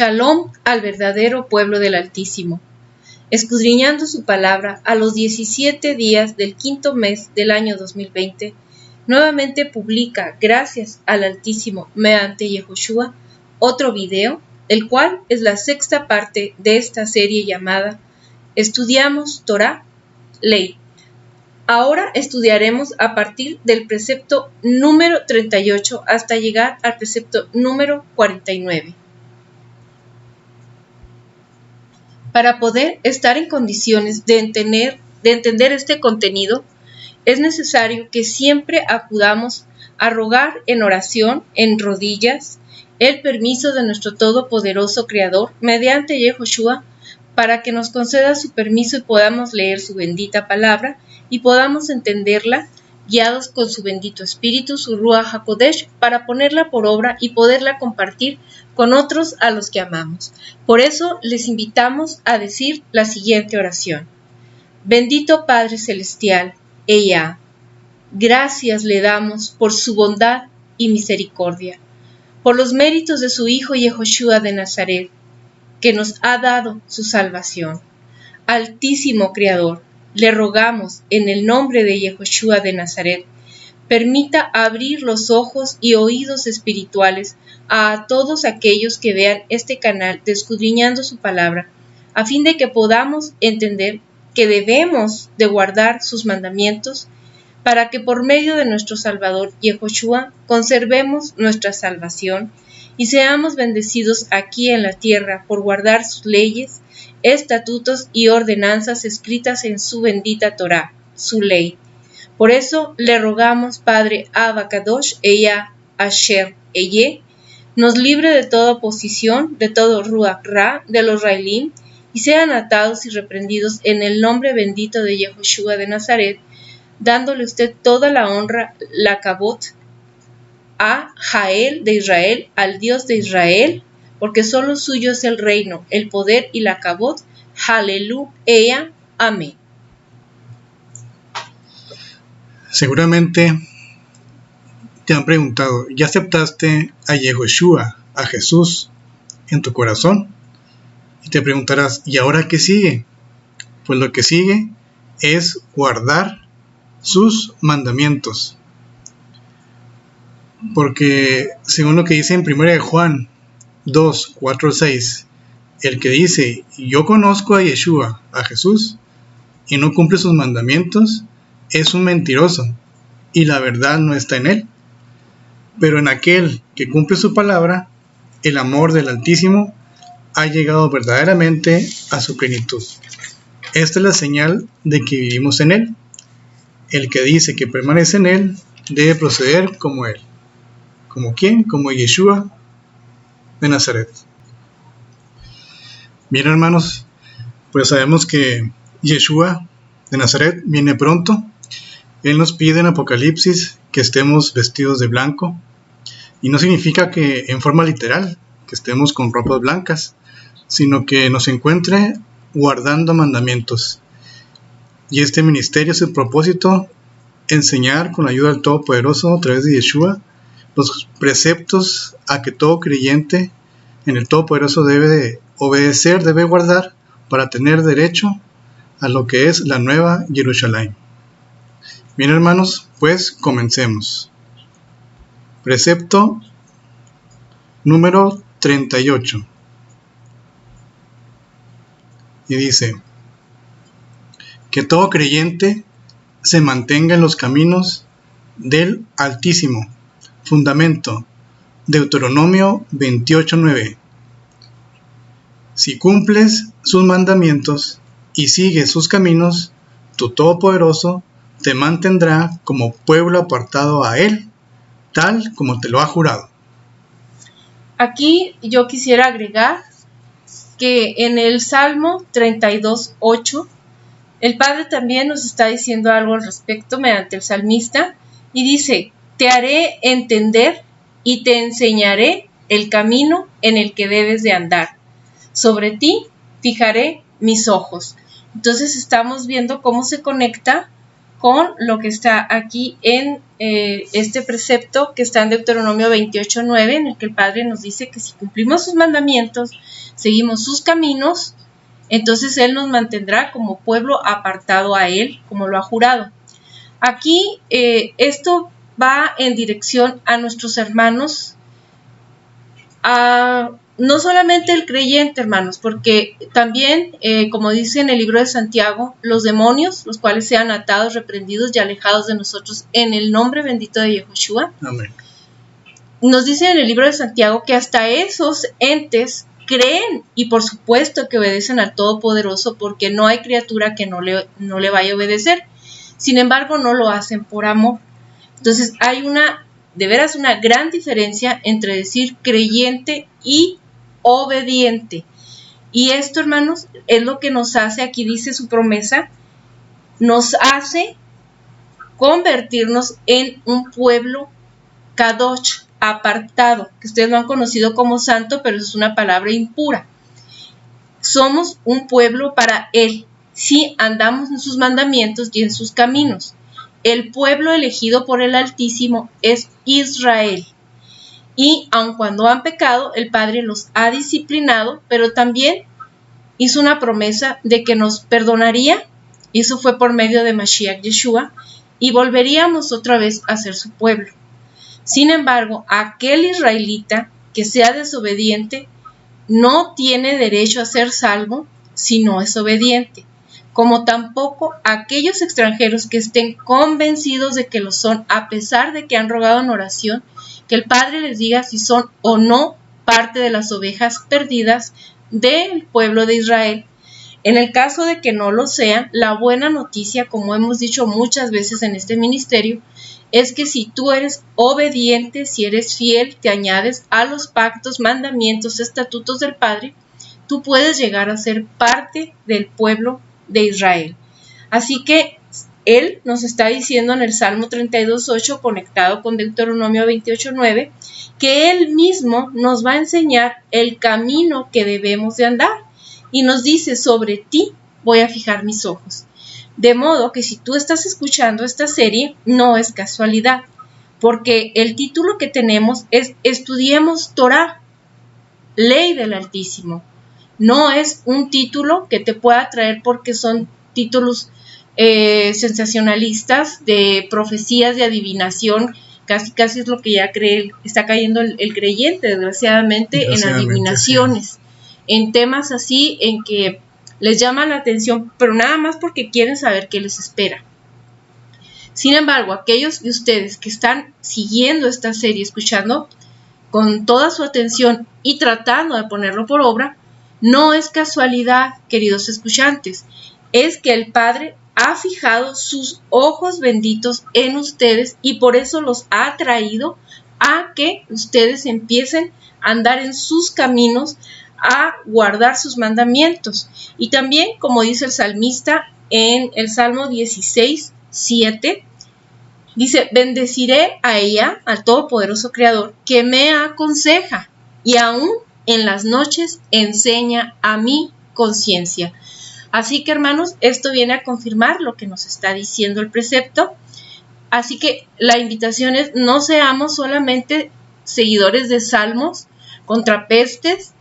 Shalom al verdadero pueblo del Altísimo. Escudriñando su palabra, a los 17 días del quinto mes del año 2020, nuevamente publica, gracias al Altísimo mediante Yehoshua, otro video, el cual es la sexta parte de esta serie llamada Estudiamos Torah, Ley. Ahora estudiaremos a partir del precepto número 38 hasta llegar al precepto número 49. Para poder estar en condiciones de entender este contenido, es necesario que siempre acudamos a rogar en oración, en rodillas, el permiso de nuestro todopoderoso Creador mediante Yehoshua para que nos conceda su permiso y podamos leer su bendita palabra y podamos entenderla guiados con su bendito espíritu, su Ruach HaKodesh, para ponerla por obra y poderla compartir con otros a los que amamos. Por eso les invitamos a decir la siguiente oración. Bendito Padre Celestial, Ella, gracias le damos por su bondad y misericordia, por los méritos de su Hijo Yehoshua de Nazaret, que nos ha dado su salvación. Altísimo Creador, le rogamos en el nombre de Yehoshua de Nazaret, permita abrir los ojos y oídos espirituales a todos aquellos que vean este canal de Escudriñando su Palabra, a fin de que podamos entender que debemos de guardar sus mandamientos para que por medio de nuestro Salvador Yehoshua conservemos nuestra salvación y seamos bendecidos aquí en la tierra por guardar sus leyes, estatutos y ordenanzas escritas en su bendita Torah, su ley. Por eso le rogamos, Padre Abba Kadosh, Ella, Asher, Eye, nos libre de toda oposición, de todo Ruach Ra, de los Railim, y sean atados y reprendidos en el nombre bendito de Yehoshua de Nazaret, dándole usted toda la honra, la kabot, a Jael de Israel, al Dios de Israel, porque solo suyo es el reino, el poder y la kabot. Aleluya. Amén. Seguramente te han preguntado, ¿ya aceptaste a Yehoshua, a Jesús, en tu corazón? Y te preguntarás, ¿y ahora qué sigue? Pues lo que sigue es guardar sus mandamientos. Porque según lo que dice en 1 de Juan 2, 4, 6, el que dice, yo conozco a Yeshua, a Jesús, y no cumple sus mandamientos, es un mentiroso, y la verdad no está en él. Pero en aquel que cumple su palabra, el amor del Altísimo ha llegado verdaderamente a su plenitud. Esta es la señal de que vivimos en él. El que dice que permanece en él, debe proceder como él. ¿Como quién? Como Yeshua de Nazaret. Bien, hermanos, pues sabemos que Yeshua de Nazaret viene pronto. Él nos pide en Apocalipsis que estemos vestidos de blanco, y no significa que en forma literal, que estemos con ropas blancas, sino que nos encuentre guardando mandamientos. Y este ministerio es el propósito, enseñar con la ayuda del Todopoderoso a través de Yeshua los preceptos a que todo creyente en el Todopoderoso debe de obedecer, debe guardar para tener derecho a lo que es la nueva Jerusalén. Bien, hermanos, pues comencemos. Precepto número 38. Y dice, que todo creyente se mantenga en los caminos del Altísimo. Fundamento, Deuteronomio 28:9. Si cumples sus mandamientos y sigues sus caminos, tu Todopoderoso te mantendrá como pueblo apartado a Él, tal como te lo ha jurado. Aquí yo quisiera agregar que en el Salmo 32:8, el Padre también nos está diciendo algo al respecto mediante el salmista, y dice, te haré entender y te enseñaré el camino en el que debes de andar. Sobre ti fijaré mis ojos. Entonces estamos viendo cómo se conecta con lo que está aquí en este precepto que está en Deuteronomio 28:9, en el que el Padre nos dice que si cumplimos sus mandamientos, seguimos sus caminos, entonces Él nos mantendrá como pueblo apartado a Él, como lo ha jurado. Aquí esto va en dirección a nuestros hermanos, no solamente el creyente, hermanos, porque también, como dice en el libro de Santiago, los demonios, los cuales sean atados, reprendidos y alejados de nosotros en el nombre bendito de Yahushua. Amén. Nos dice en el libro de Santiago que hasta esos entes creen y por supuesto que obedecen al Todopoderoso, porque no hay criatura que no le vaya a obedecer. Sin embargo, no lo hacen por amor. Entonces hay de veras una gran diferencia entre decir creyente y obediente. Y esto, hermanos, es lo que nos hace, aquí dice su promesa, nos hace convertirnos en un pueblo kadosh, apartado, que ustedes lo han conocido como santo, pero es una palabra impura. Somos un pueblo para Él, si andamos en sus mandamientos y en sus caminos. El pueblo elegido por el Altísimo es Israel. Y aun cuando han pecado, el Padre los ha disciplinado, pero también hizo una promesa de que nos perdonaría, y eso fue por medio de Mashiach Yeshua, y volveríamos otra vez a ser su pueblo. Sin embargo, aquel israelita que sea desobediente no tiene derecho a ser salvo si no es obediente, como tampoco aquellos extranjeros que estén convencidos de que lo son, a pesar de que han rogado en oración, que el Padre les diga si son o no parte de las ovejas perdidas del pueblo de Israel. En el caso de que no lo sean, la buena noticia, como hemos dicho muchas veces en este ministerio, es que si tú eres obediente, si eres fiel, te añades a los pactos, mandamientos, estatutos del Padre, tú puedes llegar a ser parte del pueblo de Israel. Así que Él nos está diciendo en el Salmo 32:8, conectado con Deuteronomio 28:9, que Él mismo nos va a enseñar el camino que debemos de andar. Y nos dice, sobre ti voy a fijar mis ojos. De modo que si tú estás escuchando esta serie, no es casualidad, porque el título que tenemos es Estudiemos Torah, Ley del Altísimo. No es un título que te pueda traer porque son títulos sensacionalistas de profecías de adivinación. Casi es lo que ya está cayendo el creyente, desgraciadamente, en adivinaciones, sí. En temas así en que les llama la atención, pero nada más porque quieren saber qué les espera. Sin embargo, aquellos de ustedes que están siguiendo esta serie, escuchando con toda su atención y tratando de ponerlo por obra, no es casualidad, queridos escuchantes, es que el Padre ha fijado sus ojos benditos en ustedes y por eso los ha traído a que ustedes empiecen a andar en sus caminos, a guardar sus mandamientos. Y también, como dice el salmista en el Salmo 16:7, dice, bendeciré a ella, al Todopoderoso Creador, que me aconseja y aún en las noches enseña a mi conciencia. Así que, hermanos, esto viene a confirmar lo que nos está diciendo el precepto. Así que la invitación es, no seamos solamente seguidores de salmos contra pestes,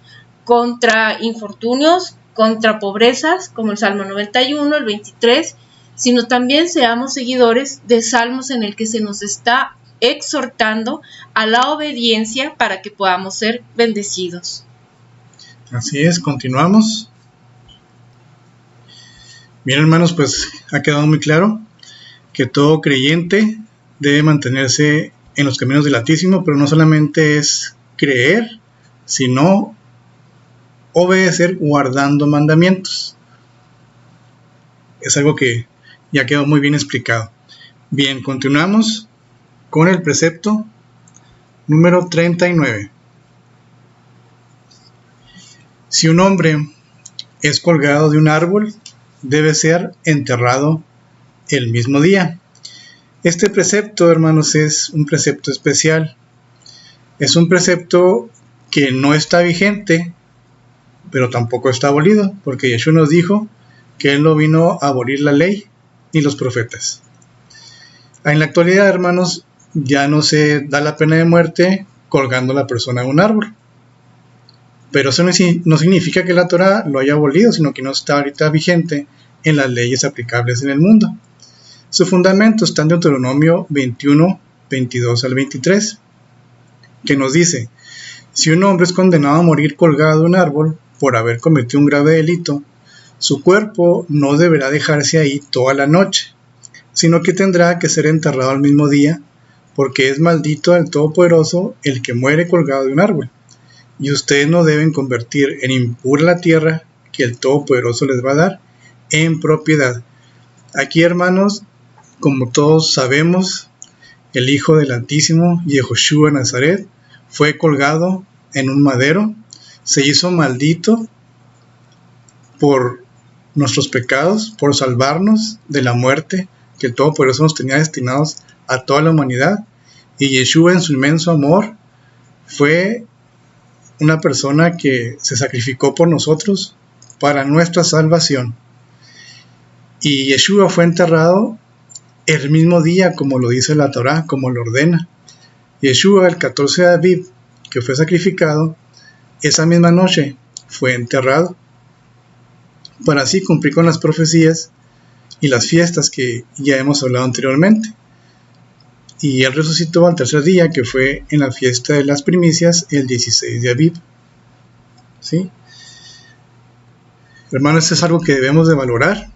contra infortunios, contra pobrezas, como el Salmo 91, el 23, sino también seamos seguidores de salmos en el que se nos está exhortando a la obediencia para que podamos ser bendecidos. Así es, continuamos. Bien, hermanos, pues ha quedado muy claro que todo creyente debe mantenerse en los caminos del Altísimo, pero no solamente es creer, sino obedecer guardando mandamientos. Es algo que ya quedó muy bien explicado. Bien, continuamos con el precepto número 39. Si un hombre es colgado de un árbol, debe ser enterrado el mismo día. Este precepto, hermanos, es un precepto especial. Es un precepto que no está vigente, pero tampoco está abolido, porque Yeshua nos dijo que Él no vino a abolir la ley ni los profetas. En la actualidad, hermanos, ya no se da la pena de muerte colgando a la persona en un árbol. Pero eso no significa que la Torá lo haya abolido, sino que no está ahorita vigente en las leyes aplicables en el mundo. Su fundamento está en Deuteronomio 21, 22 al 23, que nos dice: si un hombre es condenado a morir colgado de un árbol por haber cometido un grave delito, su cuerpo no deberá dejarse ahí toda la noche, sino que tendrá que ser enterrado al mismo día, porque es maldito del Todopoderoso el que muere colgado de un árbol. Y ustedes no deben convertir en impura la tierra que el Todopoderoso les va a dar en propiedad. Aquí, hermanos, como todos sabemos, el Hijo del Altísimo, Yehoshua Nazaret, fue colgado en un madero, se hizo maldito por nuestros pecados, por salvarnos de la muerte que el Todopoderoso nos tenía destinados a toda la humanidad. Y Yeshua, en su inmenso amor, fue una persona que se sacrificó por nosotros para nuestra salvación. Y Yeshua fue enterrado el mismo día, como lo dice la Torá, como lo ordena. Yeshua, el 14 de Aviv, que fue sacrificado, esa misma noche fue enterrado, para así cumplir con las profecías y las fiestas que ya hemos hablado anteriormente. Y él resucitó al tercer día, que fue en la fiesta de las primicias, el 16 de Aviv. ¿Sí? Hermanos, esto es algo que debemos de valorar.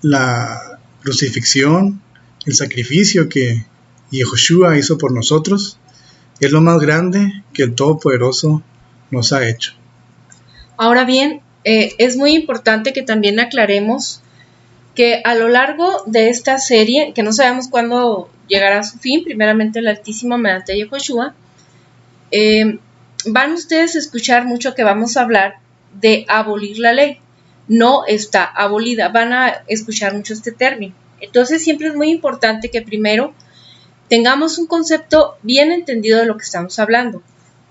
La crucifixión, el sacrificio que Yehoshua hizo por nosotros, es lo más grande que el Todopoderoso nos ha hecho. Ahora bien, es muy importante que también aclaremos que a lo largo de esta serie, que no sabemos cuándo llegará a su fin, primeramente el Altísimo mediante Yehoshua, van ustedes a escuchar mucho que vamos a hablar de abolir la ley. No está abolida, van a escuchar mucho este término. Entonces siempre es muy importante que primero tengamos un concepto bien entendido de lo que estamos hablando.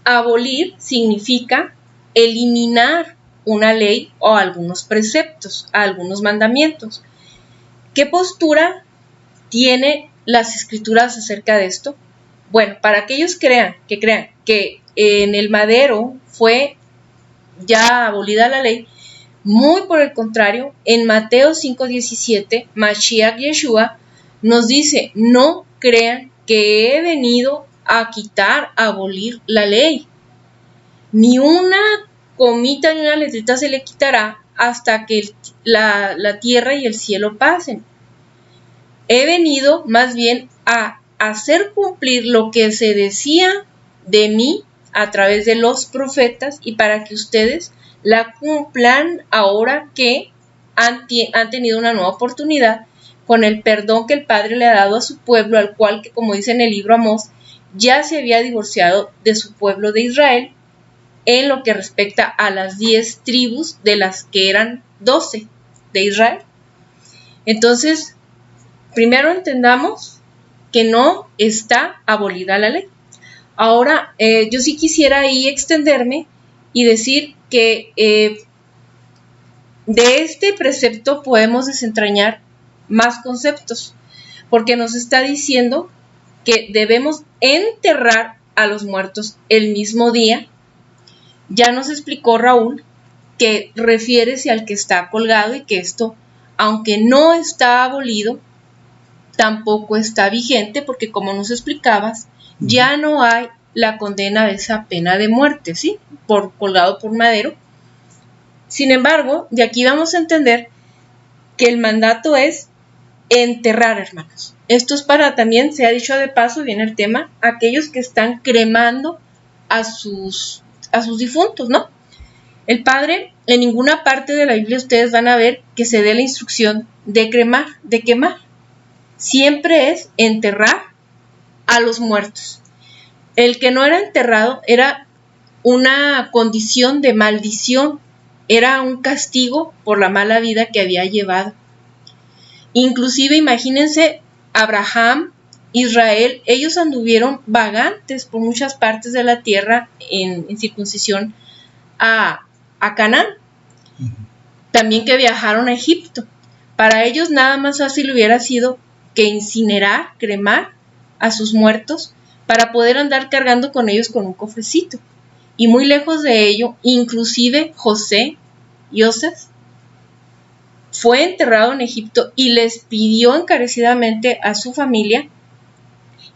Abolir significa eliminar una ley o algunos preceptos, algunos mandamientos. ¿Qué postura tiene las escrituras acerca de esto? Bueno, para aquellos que crean que en el madero fue ya abolida la ley, muy por el contrario, en Mateo 5:17, Mashiach Yeshua nos dice: no crean que he venido a quitar, a abolir la ley. Ni una comita ni una letrita se le quitará hasta que la tierra y el cielo pasen. He venido más bien a hacer cumplir lo que se decía de mí a través de los profetas, y para que ustedes la cumplan ahora que han tenido una nueva oportunidad con el perdón que el Padre le ha dado a su pueblo, al cual, que como dice en el libro Amós, ya se había divorciado de su pueblo de Israel en lo que respecta a las 10 tribus de las que eran 12 de Israel. Entonces, primero entendamos que no está abolida la ley. Ahora, yo sí quisiera ahí extenderme y decir que de este precepto podemos desentrañar más conceptos, porque nos está diciendo que debemos enterrar a los muertos el mismo día. Ya nos explicó Raúl que refiérese al que está colgado, y que esto, aunque no está abolido, tampoco está vigente, porque como nos explicabas, ya no hay la condena de esa pena de muerte, ¿sí? Por colgado por madero. Sin embargo, de aquí vamos a entender que el mandato es enterrar, hermanos. Esto es para, también se ha dicho de paso, viene el tema, aquellos que están cremando a sus difuntos, ¿no? El Padre, en ninguna parte de la Biblia ustedes van a ver que se dé la instrucción de cremar, de quemar. Siempre es enterrar a los muertos. El que no era enterrado era una condición de maldición, era un castigo por la mala vida que había llevado. Inclusive, imagínense, Abraham, Israel, ellos anduvieron vagantes por muchas partes de la tierra en circuncisión a Canaán. También que viajaron a Egipto. Para ellos nada más fácil hubiera sido que incinerar, cremar a sus muertos para poder andar cargando con ellos con un cofrecito. Y muy lejos de ello, inclusive Joseph, fue enterrado en Egipto y les pidió encarecidamente a su familia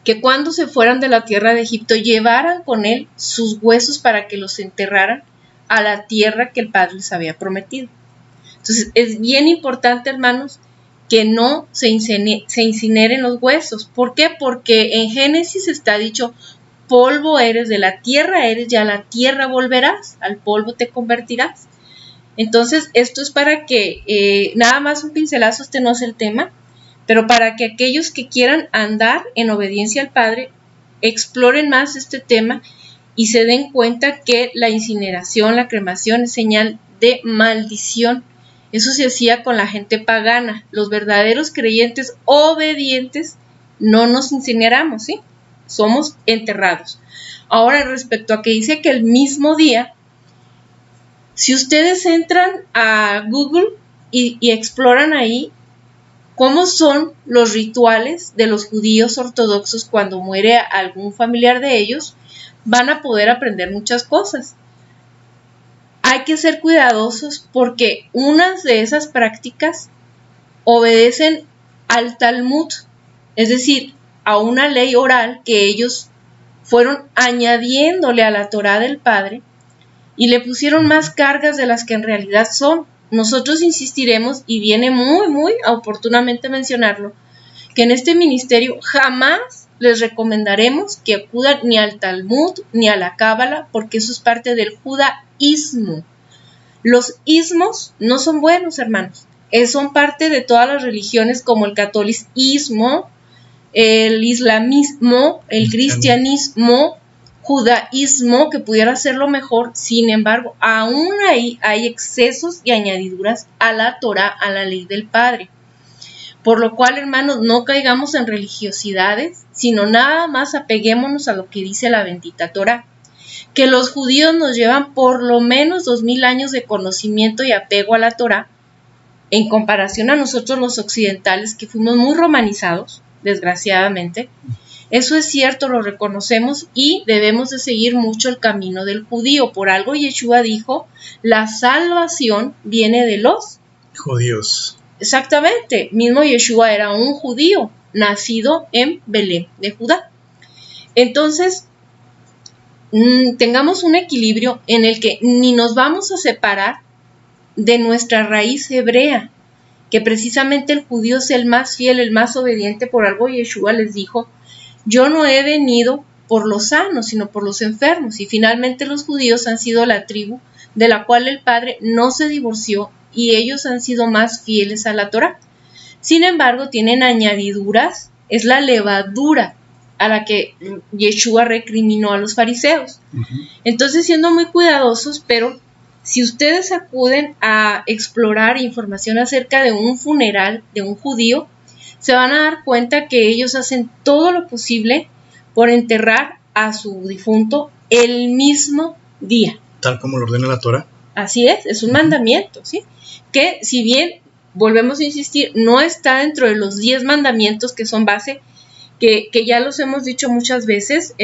que cuando se fueran de la tierra de Egipto llevaran con él sus huesos para que los enterraran a la tierra que el Padre les había prometido. Entonces es bien importante, hermanos, que no se incineren los huesos. ¿Por qué? Porque en Génesis está dicho: polvo eres, de la tierra eres, y a la tierra volverás, al polvo te convertirás. Entonces esto es para que, nada más un pincelazo, este no es el tema, pero para que aquellos que quieran andar en obediencia al Padre exploren más este tema y se den cuenta que la incineración, la cremación es señal de maldición. Eso se hacía con la gente pagana. Los verdaderos creyentes obedientes no nos incineramos, ¿sí? Somos enterrados. Ahora, respecto a que dice que el mismo día, si ustedes entran a Google y exploran ahí cómo son los rituales de los judíos ortodoxos cuando muere algún familiar de ellos, van a poder aprender muchas cosas. Hay que ser cuidadosos porque unas de esas prácticas obedecen al Talmud, es decir, a una ley oral que ellos fueron añadiéndole a la Torá del Padre y le pusieron más cargas de las que en realidad son. Nosotros insistiremos, y viene muy oportunamente mencionarlo, que en este ministerio jamás les recomendaremos que acudan ni al Talmud ni a la Cábala, porque eso es parte del judaísmo. Los ismos no son buenos, hermanos. Son parte de todas las religiones, como el catolicismo, el islamismo, el cristianismo, judaísmo, que pudiera ser lo mejor. Sin embargo, aún ahí hay excesos y añadiduras a la Torá, a la ley del Padre. Por lo cual, hermanos, no caigamos en religiosidades, sino nada más apeguémonos a lo que dice la bendita Torá. Que los judíos nos llevan por lo menos 2000 años de conocimiento y apego a la Torá, en comparación a nosotros los occidentales, que fuimos muy romanizados, desgraciadamente. Eso es cierto, lo reconocemos, y debemos de seguir mucho el camino del judío. Por algo Yeshua dijo: la salvación viene de los judíos. Exactamente, mismo Yeshua era un judío, nacido en Belén de Judá. Entonces, tengamos un equilibrio en el que ni nos vamos a separar de nuestra raíz hebrea, que precisamente el judío es el más fiel, el más obediente. Por algo Yeshua les dijo: yo no he venido por los sanos, sino por los enfermos. Y finalmente los judíos han sido la tribu de la cual el Padre no se divorció, y ellos han sido más fieles a la Torá. Sin embargo, tienen añadiduras, es la levadura a la que Yeshua recriminó a los fariseos. Entonces, siendo muy cuidadosos, pero si ustedes acuden a explorar información acerca de un funeral de un judío, se van a dar cuenta que ellos hacen todo lo posible por enterrar a su difunto el mismo día. Tal como lo ordena la Torá. Así es un mandamiento, ¿sí? Que si bien, volvemos a insistir, no está dentro de los 10 mandamientos que son base, que ya los hemos dicho muchas veces,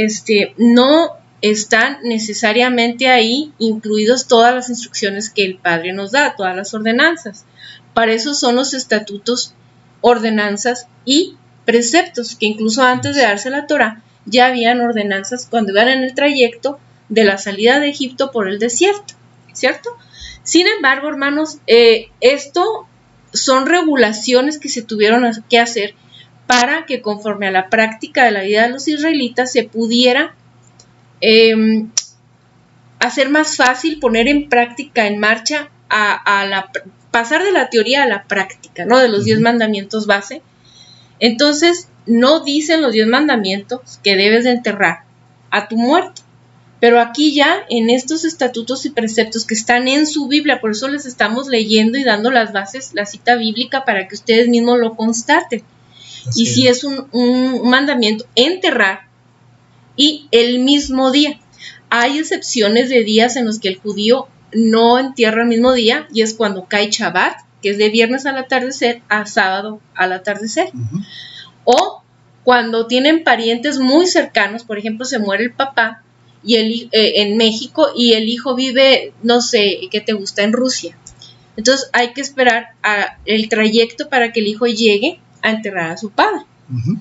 no están necesariamente ahí incluidos todas las instrucciones que el Padre nos da, todas las ordenanzas. Para eso son los estatutos, ordenanzas y preceptos, que incluso antes de darse la Torá ya habían ordenanzas cuando iban en el trayecto de la salida de Egipto por el desierto, ¿cierto? Sin embargo, hermanos, esto son regulaciones que se tuvieron que hacer para que, conforme a la práctica de la vida de los israelitas, se pudiera hacer más fácil poner en práctica, en marcha, pasar de la teoría a la práctica, ¿no? De los 10 mandamientos base. Entonces, no dicen los 10 mandamientos que debes de enterrar a tu muerto. Pero aquí ya, en estos estatutos y preceptos que están en su Biblia, por eso les estamos leyendo y dando las bases, la cita bíblica, para que ustedes mismos lo constaten. Así y si es un mandamiento, enterrar, y el mismo día. Hay excepciones de días en los que el judío no entierra el mismo día, y es cuando cae Shabbat, que es de viernes al atardecer a sábado al atardecer. O cuando tienen parientes muy cercanos, por ejemplo, se muere el papá y en México y el hijo vive, no sé, ¿qué te gusta? En Rusia. Entonces hay que esperar el trayecto para que el hijo llegue a enterrar a su padre. Uh-huh.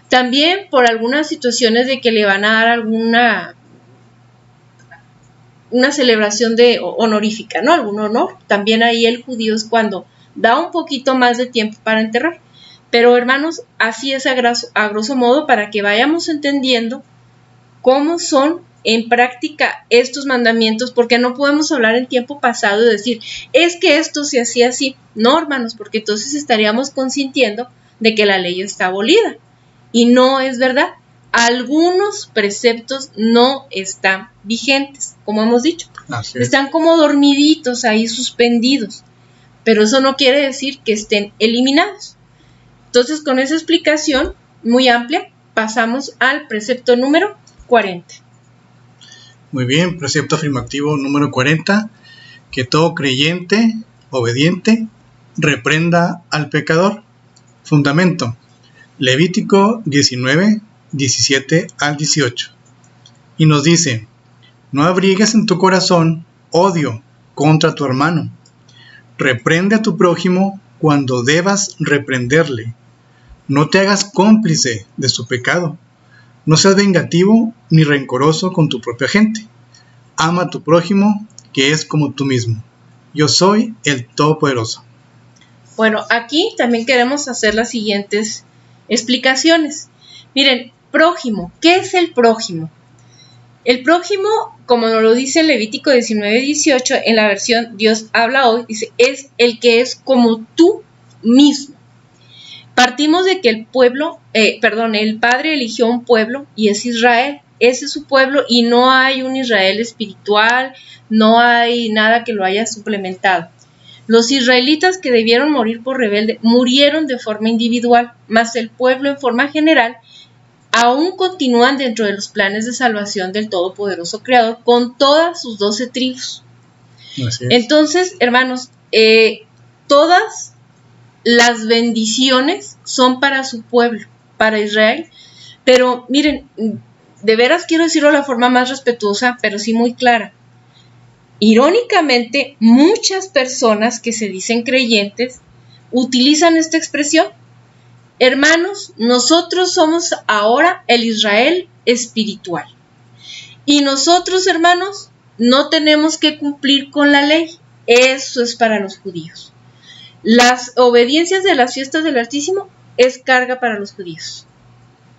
También por algunas situaciones de que le van a dar una celebración honorífica, ¿no? Algún honor. También ahí el judío es cuando da un poquito más de tiempo para enterrar. Pero hermanos, así es a grosso modo para que vayamos entendiendo cómo son en práctica estos mandamientos, porque no podemos hablar en tiempo pasado y decir, es que esto se hacía así. No, hermanos, porque entonces estaríamos consintiendo de que la ley está abolida. Y no es verdad. Algunos preceptos no están vigentes, como hemos dicho. Están como dormiditos ahí, suspendidos. Pero eso no quiere decir que estén eliminados. Entonces, con esa explicación muy amplia, pasamos al precepto número 40. Muy bien, precepto afirmativo número 40, que todo creyente, obediente, reprenda al pecador. Fundamento, Levítico 19, 17 al 18. Y nos dice, no abrigues en tu corazón odio contra tu hermano. Reprende a tu prójimo cuando debas reprenderle. No te hagas cómplice de su pecado. No seas vengativo ni rencoroso con tu propia gente. Ama a tu prójimo, que es como tú mismo. Yo soy el Todopoderoso. Bueno, aquí también queremos hacer las siguientes explicaciones. Miren, prójimo, ¿qué es el prójimo? El prójimo, como nos lo dice Levítico 19, 18, en la versión Dios habla hoy, dice, es el que es como tú mismo. Partimos de que el Padre eligió un pueblo y es Israel. Ese es su pueblo y no hay un Israel espiritual, no hay nada que lo haya suplementado. Los israelitas que debieron morir por rebelde murieron de forma individual, mas el pueblo en forma general aún continúan dentro de los planes de salvación del Todopoderoso Creador con todas sus 12 tribus. Entonces, hermanos, todas las bendiciones son para su pueblo, para Israel, pero miren, de veras quiero decirlo de la forma más respetuosa, pero sí muy clara. Irónicamente, muchas personas que se dicen creyentes utilizan esta expresión. Hermanos, nosotros somos ahora el Israel espiritual. Y nosotros, hermanos, no tenemos que cumplir con la ley. Eso es para los judíos. Las obediencias de las fiestas del Altísimo es carga para los judíos.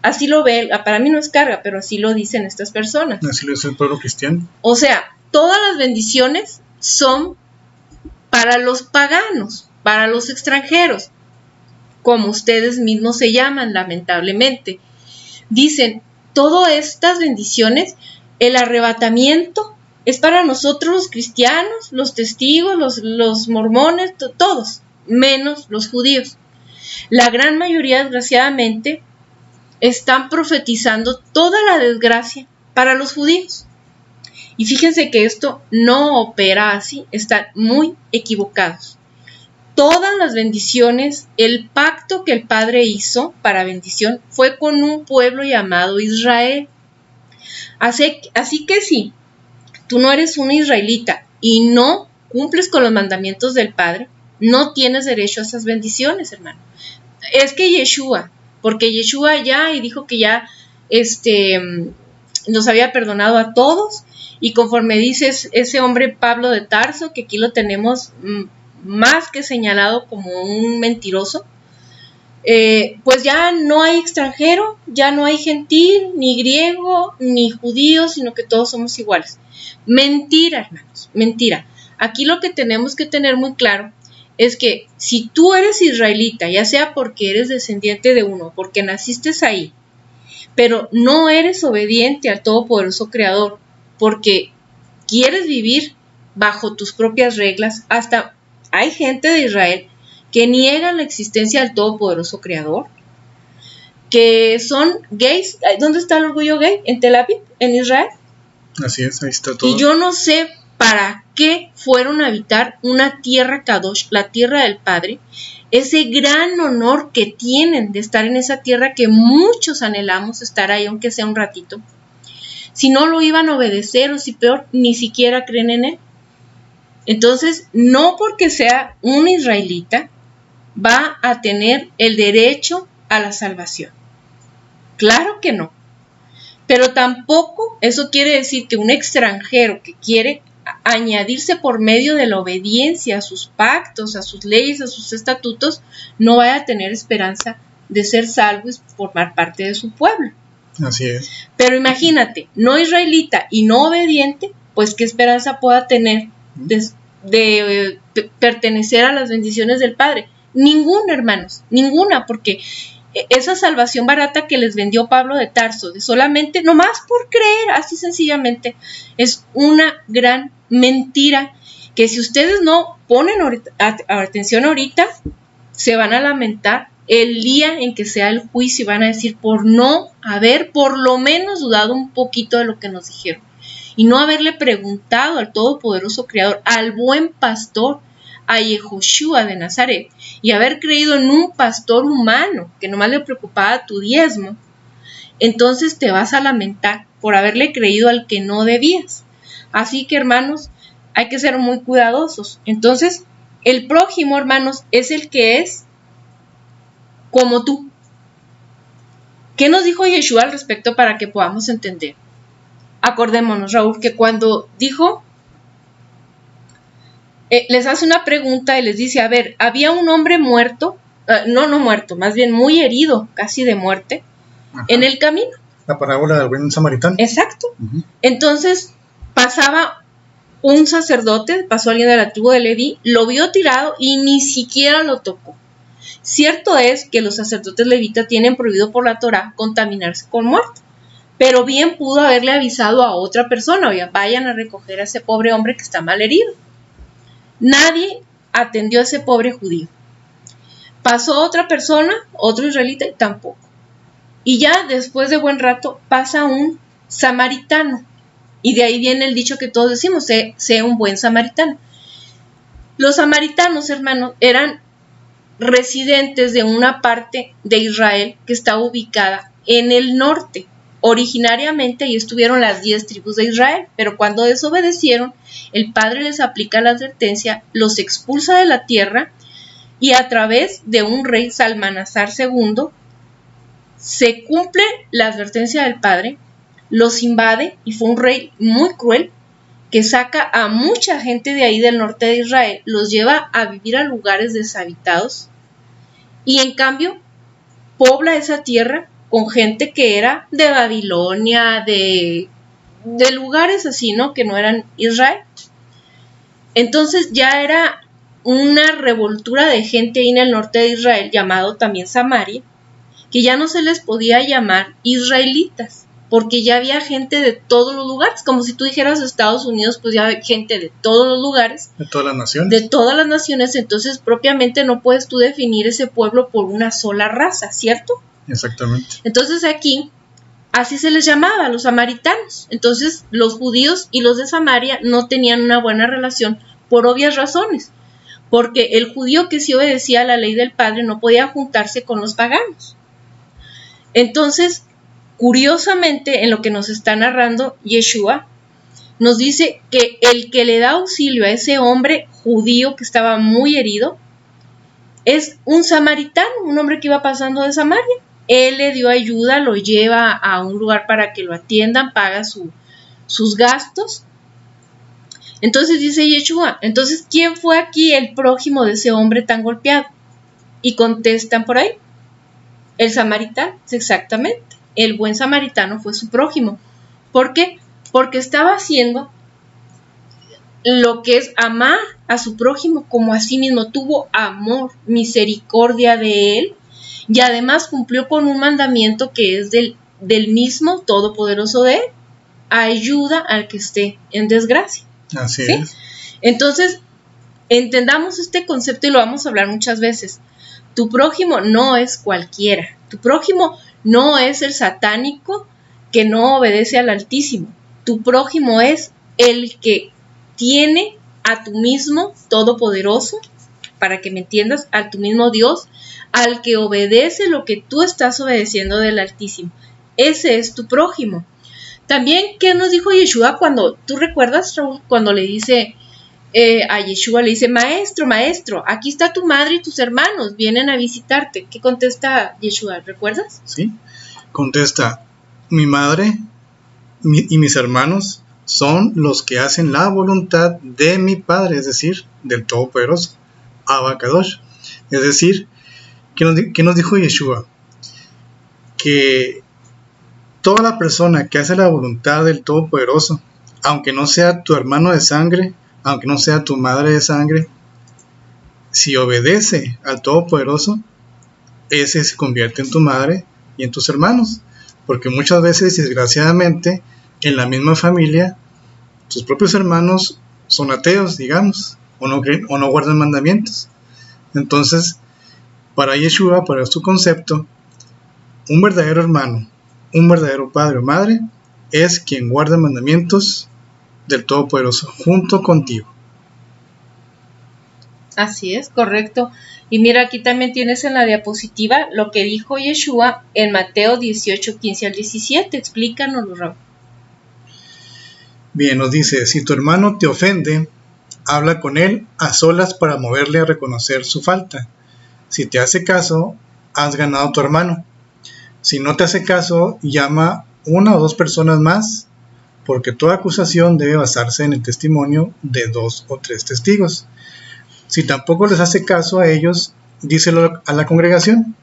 Así lo ve, para mí no es carga, pero así lo dicen estas personas. Así lo dice el pueblo cristiano. O sea, todas las bendiciones son para los paganos, para los extranjeros, como ustedes mismos se llaman, lamentablemente. Dicen, todas estas bendiciones, el arrebatamiento es para nosotros los cristianos, los testigos, los mormones, todos, menos los judíos. La gran mayoría, desgraciadamente, están profetizando toda la desgracia para los judíos. Y fíjense que esto no opera así, están muy equivocados. Todas las bendiciones, el pacto que el Padre hizo para bendición fue con un pueblo llamado Israel. Así que si tú no eres un israelita y no cumples con los mandamientos del Padre, no tienes derecho a esas bendiciones, hermano. Es que Yeshua, porque Yeshua ya y dijo que ya nos había perdonado a todos, y conforme dices ese hombre Pablo de Tarso, que aquí lo tenemos más que señalado como un mentiroso, pues ya no hay extranjero, ya no hay gentil, ni griego, ni judío, sino que todos somos iguales. Mentira, hermanos, mentira. Aquí lo que tenemos que tener muy claro es que si tú eres israelita, ya sea porque eres descendiente de uno, porque naciste ahí, pero no eres obediente al Todopoderoso Creador, porque quieres vivir bajo tus propias reglas, hasta hay gente de Israel que niegan la existencia del Todopoderoso Creador, que son gays. ¿Dónde está el orgullo gay? En Tel Aviv, en Israel. Así es, ahí está todo. Y yo no sé para qué fueron a habitar una tierra Kadosh, la tierra del Padre, ese gran honor que tienen de estar en esa tierra que muchos anhelamos estar ahí, aunque sea un ratito, si no lo iban a obedecer o si peor, ni siquiera creen en él. Entonces, no porque sea un israelita, va a tener el derecho a la salvación. Claro que no. Pero tampoco eso quiere decir que un extranjero que quiere añadirse por medio de la obediencia a sus pactos, a sus leyes, a sus estatutos, no vaya a tener esperanza de ser salvo y formar parte de su pueblo. Así es. Pero imagínate, no israelita y no obediente, pues qué esperanza pueda tener de pertenecer a las bendiciones del Padre. Ninguna, hermanos, ninguna, porque esa salvación barata que les vendió Pablo de Tarso, de solamente, nomás por creer, así sencillamente, es una gran mentira, que si ustedes no ponen atención ahorita, se van a lamentar el día en que sea el juicio y van a decir por no haber por lo menos dudado un poquito de lo que nos dijeron y no haberle preguntado al todopoderoso Creador, al buen pastor, a Yehoshua de Nazaret, y haber creído en un pastor humano que nomás le preocupaba tu diezmo, entonces te vas a lamentar por haberle creído al que no debías. Así que, hermanos, hay que ser muy cuidadosos. Entonces, el prójimo, hermanos, es el que es como tú. ¿Qué nos dijo Yeshua al respecto para que podamos entender? Acordémonos, Raúl, que cuando dijo, les hace una pregunta y les dice, a ver, había un hombre muerto, no muerto, más bien muy herido, casi de muerte, ajá, en el camino. La parábola del buen samaritano. Exacto. Uh-huh. Entonces, pasaba un sacerdote, pasó alguien de la tribu de Leví, lo vio tirado y ni siquiera lo tocó. Cierto es que los sacerdotes levitas tienen prohibido por la Torá contaminarse con muerto, pero bien pudo haberle avisado a otra persona, oye, vayan a recoger a ese pobre hombre que está mal herido. Nadie atendió a ese pobre judío. Pasó otra persona, otro israelita, y tampoco. Y ya después de buen rato pasa un samaritano, y de ahí viene el dicho que todos decimos, sé un buen samaritano. Los samaritanos, hermanos, eran residentes de una parte de Israel que está ubicada en el norte. Originariamente ahí estuvieron las 10 tribus de Israel, pero cuando desobedecieron, el Padre les aplica la advertencia, los expulsa de la tierra y a través de un rey Salmanasar II se cumple la advertencia del Padre, los invade y fue un rey muy cruel que saca a mucha gente de ahí del norte de Israel, los lleva a vivir a lugares deshabitados y en cambio pobla esa tierra con gente que era de Babilonia, de lugares así, ¿no? Que no eran Israel. Entonces ya era una revoltura de gente ahí en el norte de Israel, llamado también Samaria, que ya no se les podía llamar israelitas, porque ya había gente de todos los lugares, como si tú dijeras Estados Unidos, pues ya hay gente de todos los lugares. De todas las naciones. De todas las naciones, entonces propiamente no puedes tú definir ese pueblo por una sola raza, ¿cierto? Exactamente. Entonces aquí, así se les llamaba a los samaritanos. Entonces los judíos y los de Samaria no tenían una buena relación por obvias razones, porque el judío que sí obedecía a la ley del Padre no podía juntarse con los paganos. Entonces, curiosamente, en lo que nos está narrando Yeshua, nos dice que el que le da auxilio a ese hombre judío que estaba muy herido es un samaritano, un hombre que iba pasando de Samaria. Él le dio ayuda, lo lleva a un lugar para que lo atiendan, paga sus gastos. Entonces dice Yeshua, entonces, ¿quién fue aquí el prójimo de ese hombre tan golpeado? Y contestan por ahí, el samaritano, exactamente. El buen samaritano fue su prójimo. ¿Por qué? Porque estaba haciendo lo que es amar a su prójimo como a sí mismo. Tuvo amor, misericordia de él y además cumplió con un mandamiento que es del mismo Todopoderoso de él. Ayuda al que esté en desgracia. Así ¿sí? es. Entonces, entendamos este concepto y lo vamos a hablar muchas veces. Tu prójimo no es cualquiera. Tu prójimo no es el satánico que no obedece al Altísimo. Tu prójimo es el que tiene a tu mismo Todopoderoso, para que me entiendas, a tu mismo Dios, al que obedece lo que tú estás obedeciendo del Altísimo. Ese es tu prójimo. También, ¿qué nos dijo Yeshua cuando, tú recuerdas, Raúl, cuando le dice a Yeshua, le dice, maestro, maestro, aquí está tu madre y tus hermanos, vienen a visitarte? ¿Qué contesta Yeshua? ¿Recuerdas? Sí, contesta, mi madre y mis hermanos son los que hacen la voluntad de mi Padre, es decir, del Todopoderoso, Abba Kadosh. Es decir, ¿qué nos dijo Yeshua? Que toda la persona que hace la voluntad del Todopoderoso, aunque no sea tu hermano de sangre, aunque no sea tu madre de sangre, si obedece al Todopoderoso, ese se convierte en tu madre y en tus hermanos. Porque muchas veces, desgraciadamente, en la misma familia, tus propios hermanos son ateos, digamos, o no creen, o no guardan mandamientos. Entonces, para Yeshua, para su concepto, un verdadero hermano, un verdadero padre o madre, es quien guarda mandamientos del Todopoderoso junto contigo. Así es, correcto. Y mira, aquí también tienes en la diapositiva lo que dijo Yeshua en Mateo 18, 15 al 17. Explícanoslo, Raúl. Bien, nos dice, si tu hermano te ofende, habla con él a solas para moverle a reconocer su falta. Si te hace caso, has ganado a tu hermano. Si no te hace caso, llama una o dos personas más, porque toda acusación debe basarse en el testimonio de 2 o 3 testigos. Si tampoco les hace caso a ellos, díselo a la congregación.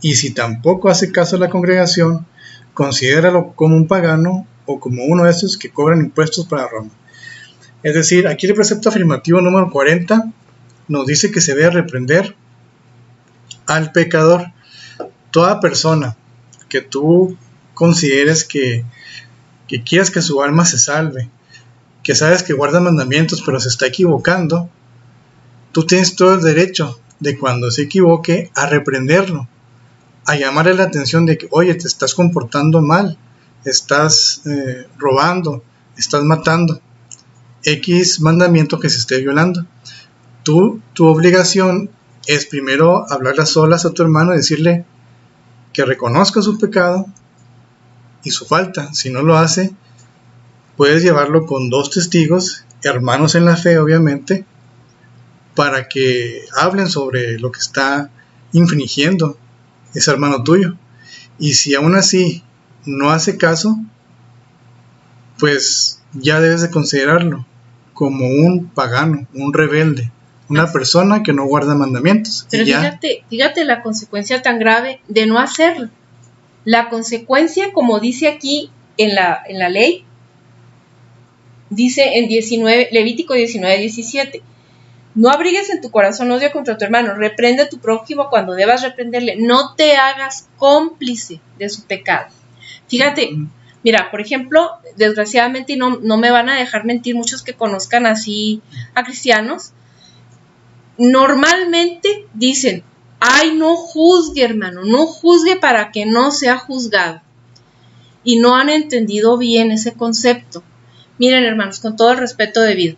Y si tampoco hace caso a la congregación, considéralo como un pagano o como uno de esos que cobran impuestos para Roma. Es decir, aquí el precepto afirmativo número 40 nos dice que se debe reprender al pecador. Toda persona que tú consideres que quieras que su alma se salve, que sabes que guarda mandamientos pero se está equivocando, tú tienes todo el derecho de cuando se equivoque a reprenderlo, a llamarle la atención de que, oye, te estás comportando mal, estás robando, estás matando, X mandamiento que se esté violando. Tu obligación es primero hablarle a solas a tu hermano y decirle que reconozca su pecado y su falta. Si no lo hace, puedes llevarlo con 2 testigos, hermanos en la fe obviamente, para que hablen sobre lo que está infringiendo ese hermano tuyo. Y si aún así no hace caso, pues ya debes de considerarlo como un pagano, un rebelde, una persona que no guarda mandamientos. Pero fíjate la consecuencia tan grave de no hacerlo. La consecuencia, como dice aquí en la ley, dice en Levítico 19, 17, no abrigues en tu corazón odio contra tu hermano, reprende a tu prójimo cuando debas reprenderle, no te hagas cómplice de su pecado. Fíjate, mira, por ejemplo, desgraciadamente, y no me van a dejar mentir muchos que conozcan así a cristianos, normalmente dicen, ay, no juzgue, hermano, no juzgue para que no sea juzgado. Y no han entendido bien ese concepto. Miren, hermanos, con todo el respeto debido,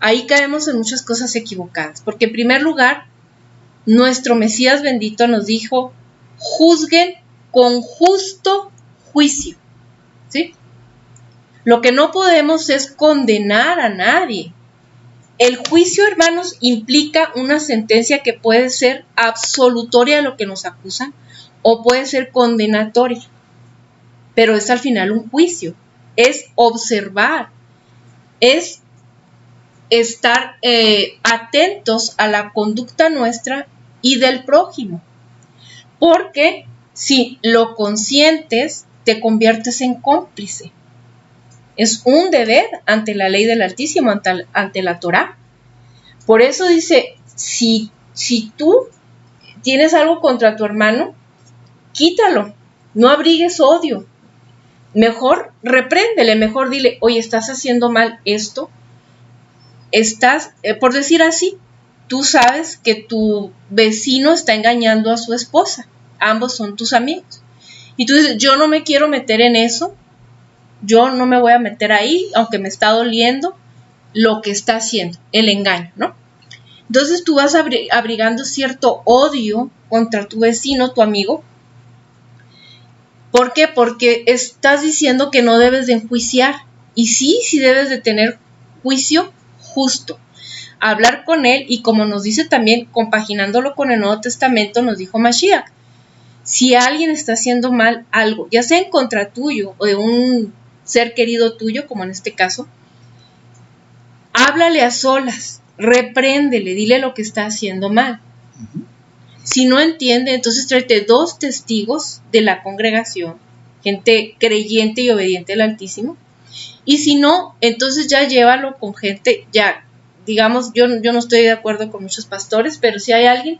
ahí caemos en muchas cosas equivocadas, porque en primer lugar, nuestro Mesías bendito nos dijo, juzguen con justo juicio, ¿sí? Lo que no podemos es condenar a nadie. El juicio, hermanos, implica una sentencia que puede ser absolutoria de lo que nos acusan o puede ser condenatoria, pero es al final un juicio, es observar, es estar atentos a la conducta nuestra y del prójimo, porque si lo consientes, te conviertes en cómplice. Es un deber ante la ley del Altísimo, ante la Torá. Por eso dice, si tú tienes algo contra tu hermano, quítalo, no abrigues odio. Mejor repréndele, mejor dile, oye, estás haciendo mal esto. Estás, por decir así, tú sabes que tu vecino está engañando a su esposa. Ambos son tus amigos. Y tú dices, yo no me quiero meter en eso. Yo no me voy a meter ahí, aunque me está doliendo. lo que está haciendo, el engaño, ¿no? Entonces tú vas abrigando cierto odio contra tu vecino, tu amigo. ¿Por qué? Porque estás diciendo que no debes de enjuiciar. Y sí debes de tener juicio justo. Hablar con él, y como nos dice también, compaginándolo con el Nuevo Testamento, nos dijo Mashiach, si alguien está haciendo mal algo, ya sea en contra tuyo o de un ser querido tuyo, como en este caso, háblale a solas, repréndele, dile lo que está haciendo mal. Si no entiende, entonces tráete 2 testigos de la congregación, gente creyente y obediente al Altísimo, y si no, entonces ya llévalo con gente, ya, digamos, yo no estoy de acuerdo con muchos pastores, pero si hay alguien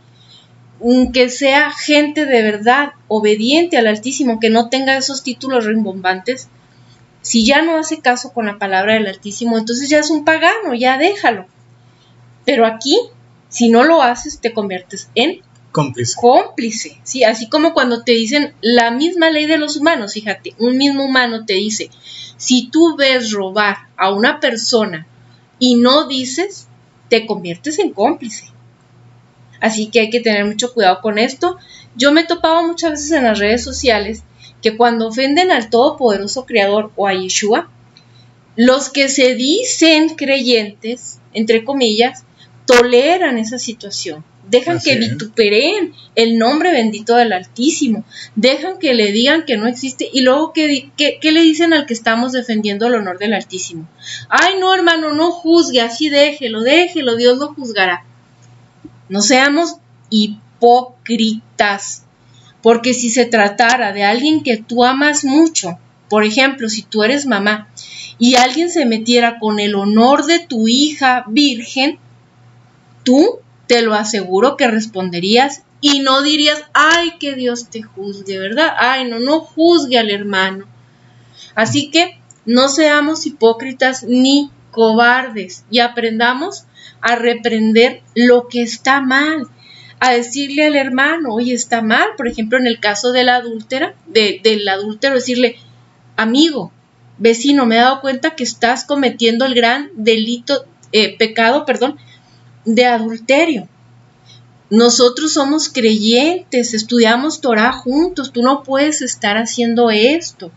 que sea gente de verdad, obediente al Altísimo, que no tenga esos títulos rimbombantes, si ya no hace caso con la palabra del Altísimo, entonces ya es un pagano, ya déjalo. Pero aquí, si no lo haces, te conviertes en cómplice, ¿sí? Así como cuando te dicen la misma ley de los humanos, fíjate, un mismo humano te dice, si tú ves robar a una persona y no dices, te conviertes en cómplice. Así que hay que tener mucho cuidado con esto. Yo me he topado muchas veces en las redes sociales que cuando ofenden al Todopoderoso Creador o a Yeshua, los que se dicen creyentes, entre comillas, toleran esa situación. Dejan que vitupereen el nombre bendito del Altísimo. Dejan que le digan que no existe. Y luego, ¿qué le dicen al que estamos defendiendo el honor del Altísimo? Ay, no, hermano, no juzgue, así déjelo, Dios lo juzgará. No seamos hipócritas, porque si se tratara de alguien que tú amas mucho, por ejemplo, si tú eres mamá y alguien se metiera con el honor de tu hija virgen, tú te lo aseguro que responderías y no dirías, ay, que Dios te juzgue, ¿verdad? Ay, no juzgue al hermano. Así que no seamos hipócritas ni cobardes y aprendamos a reprender lo que está mal, a decirle al hermano, oye, está mal, por ejemplo, en el caso de la adúltera, del adúltero, decirle, amigo, vecino, me he dado cuenta que estás cometiendo el gran pecado de adulterio. Nosotros somos creyentes, estudiamos Torah juntos, tú no puedes estar haciendo esto.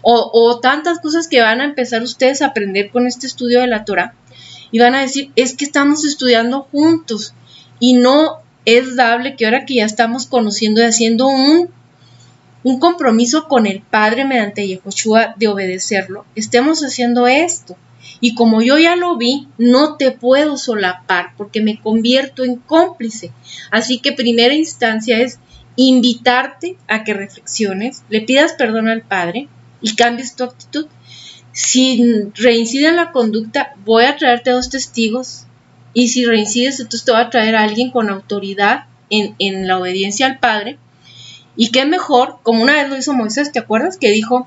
O tantas cosas que van a empezar ustedes a aprender con este estudio de la Torah. Y van a decir, es que estamos estudiando juntos y no es dable que ahora que ya estamos conociendo y haciendo un compromiso con el Padre mediante Yehoshua de obedecerlo, estemos haciendo esto. Y como yo ya lo vi, no te puedo solapar porque me convierto en cómplice. Así que primera instancia es invitarte a que reflexiones, le pidas perdón al Padre y cambies tu actitud. Si reincide en la conducta, voy a traerte 2 testigos, y si reincides, entonces te voy a traer a alguien con autoridad en la obediencia al Padre. Y qué mejor, como una vez lo hizo Moisés, ¿te acuerdas? Que dijo,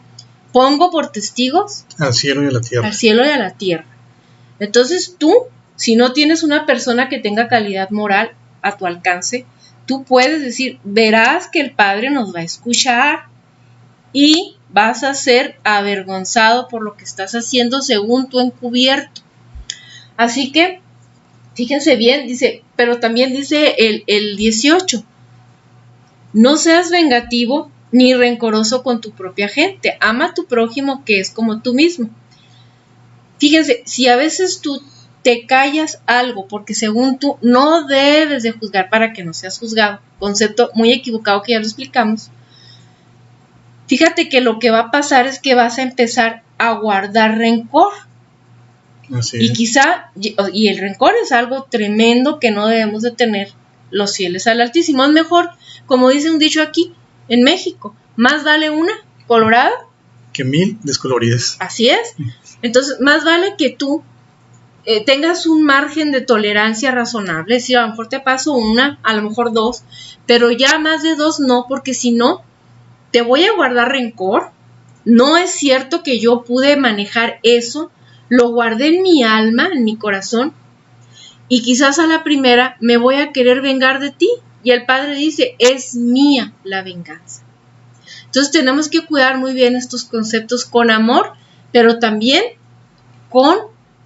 pongo por testigos al cielo y a la tierra. Al cielo y a la tierra. Entonces tú, si no tienes una persona que tenga calidad moral a tu alcance, tú puedes decir, verás que el Padre nos va a escuchar y vas a ser avergonzado por lo que estás haciendo según tu encubierto. Así que, fíjense bien, dice, pero también dice el 18, no seas vengativo ni rencoroso con tu propia gente, ama a tu prójimo que es como tú mismo. Fíjense, si a veces tú te callas algo porque según tú no debes de juzgar para que no seas juzgado, concepto muy equivocado que ya lo explicamos, fíjate que lo que va a pasar es que vas a empezar a guardar rencor. Así y es. quizá, y el rencor es algo tremendo que no debemos de tener los fieles al Altísimo. Es mejor, como dice un dicho aquí, en México, más vale una colorada que 1000 descoloridas. Así es. Entonces, más vale que tú tengas un margen de tolerancia razonable. Si a lo mejor te paso una, a lo mejor 2, pero ya más de 2 no, porque si no, te voy a guardar rencor. No es cierto que yo pude manejar eso, lo guardé en mi alma, en mi corazón, y quizás a la primera me voy a querer vengar de ti. Y el Padre dice, es mía la venganza. Entonces tenemos que cuidar muy bien estos conceptos con amor, pero también con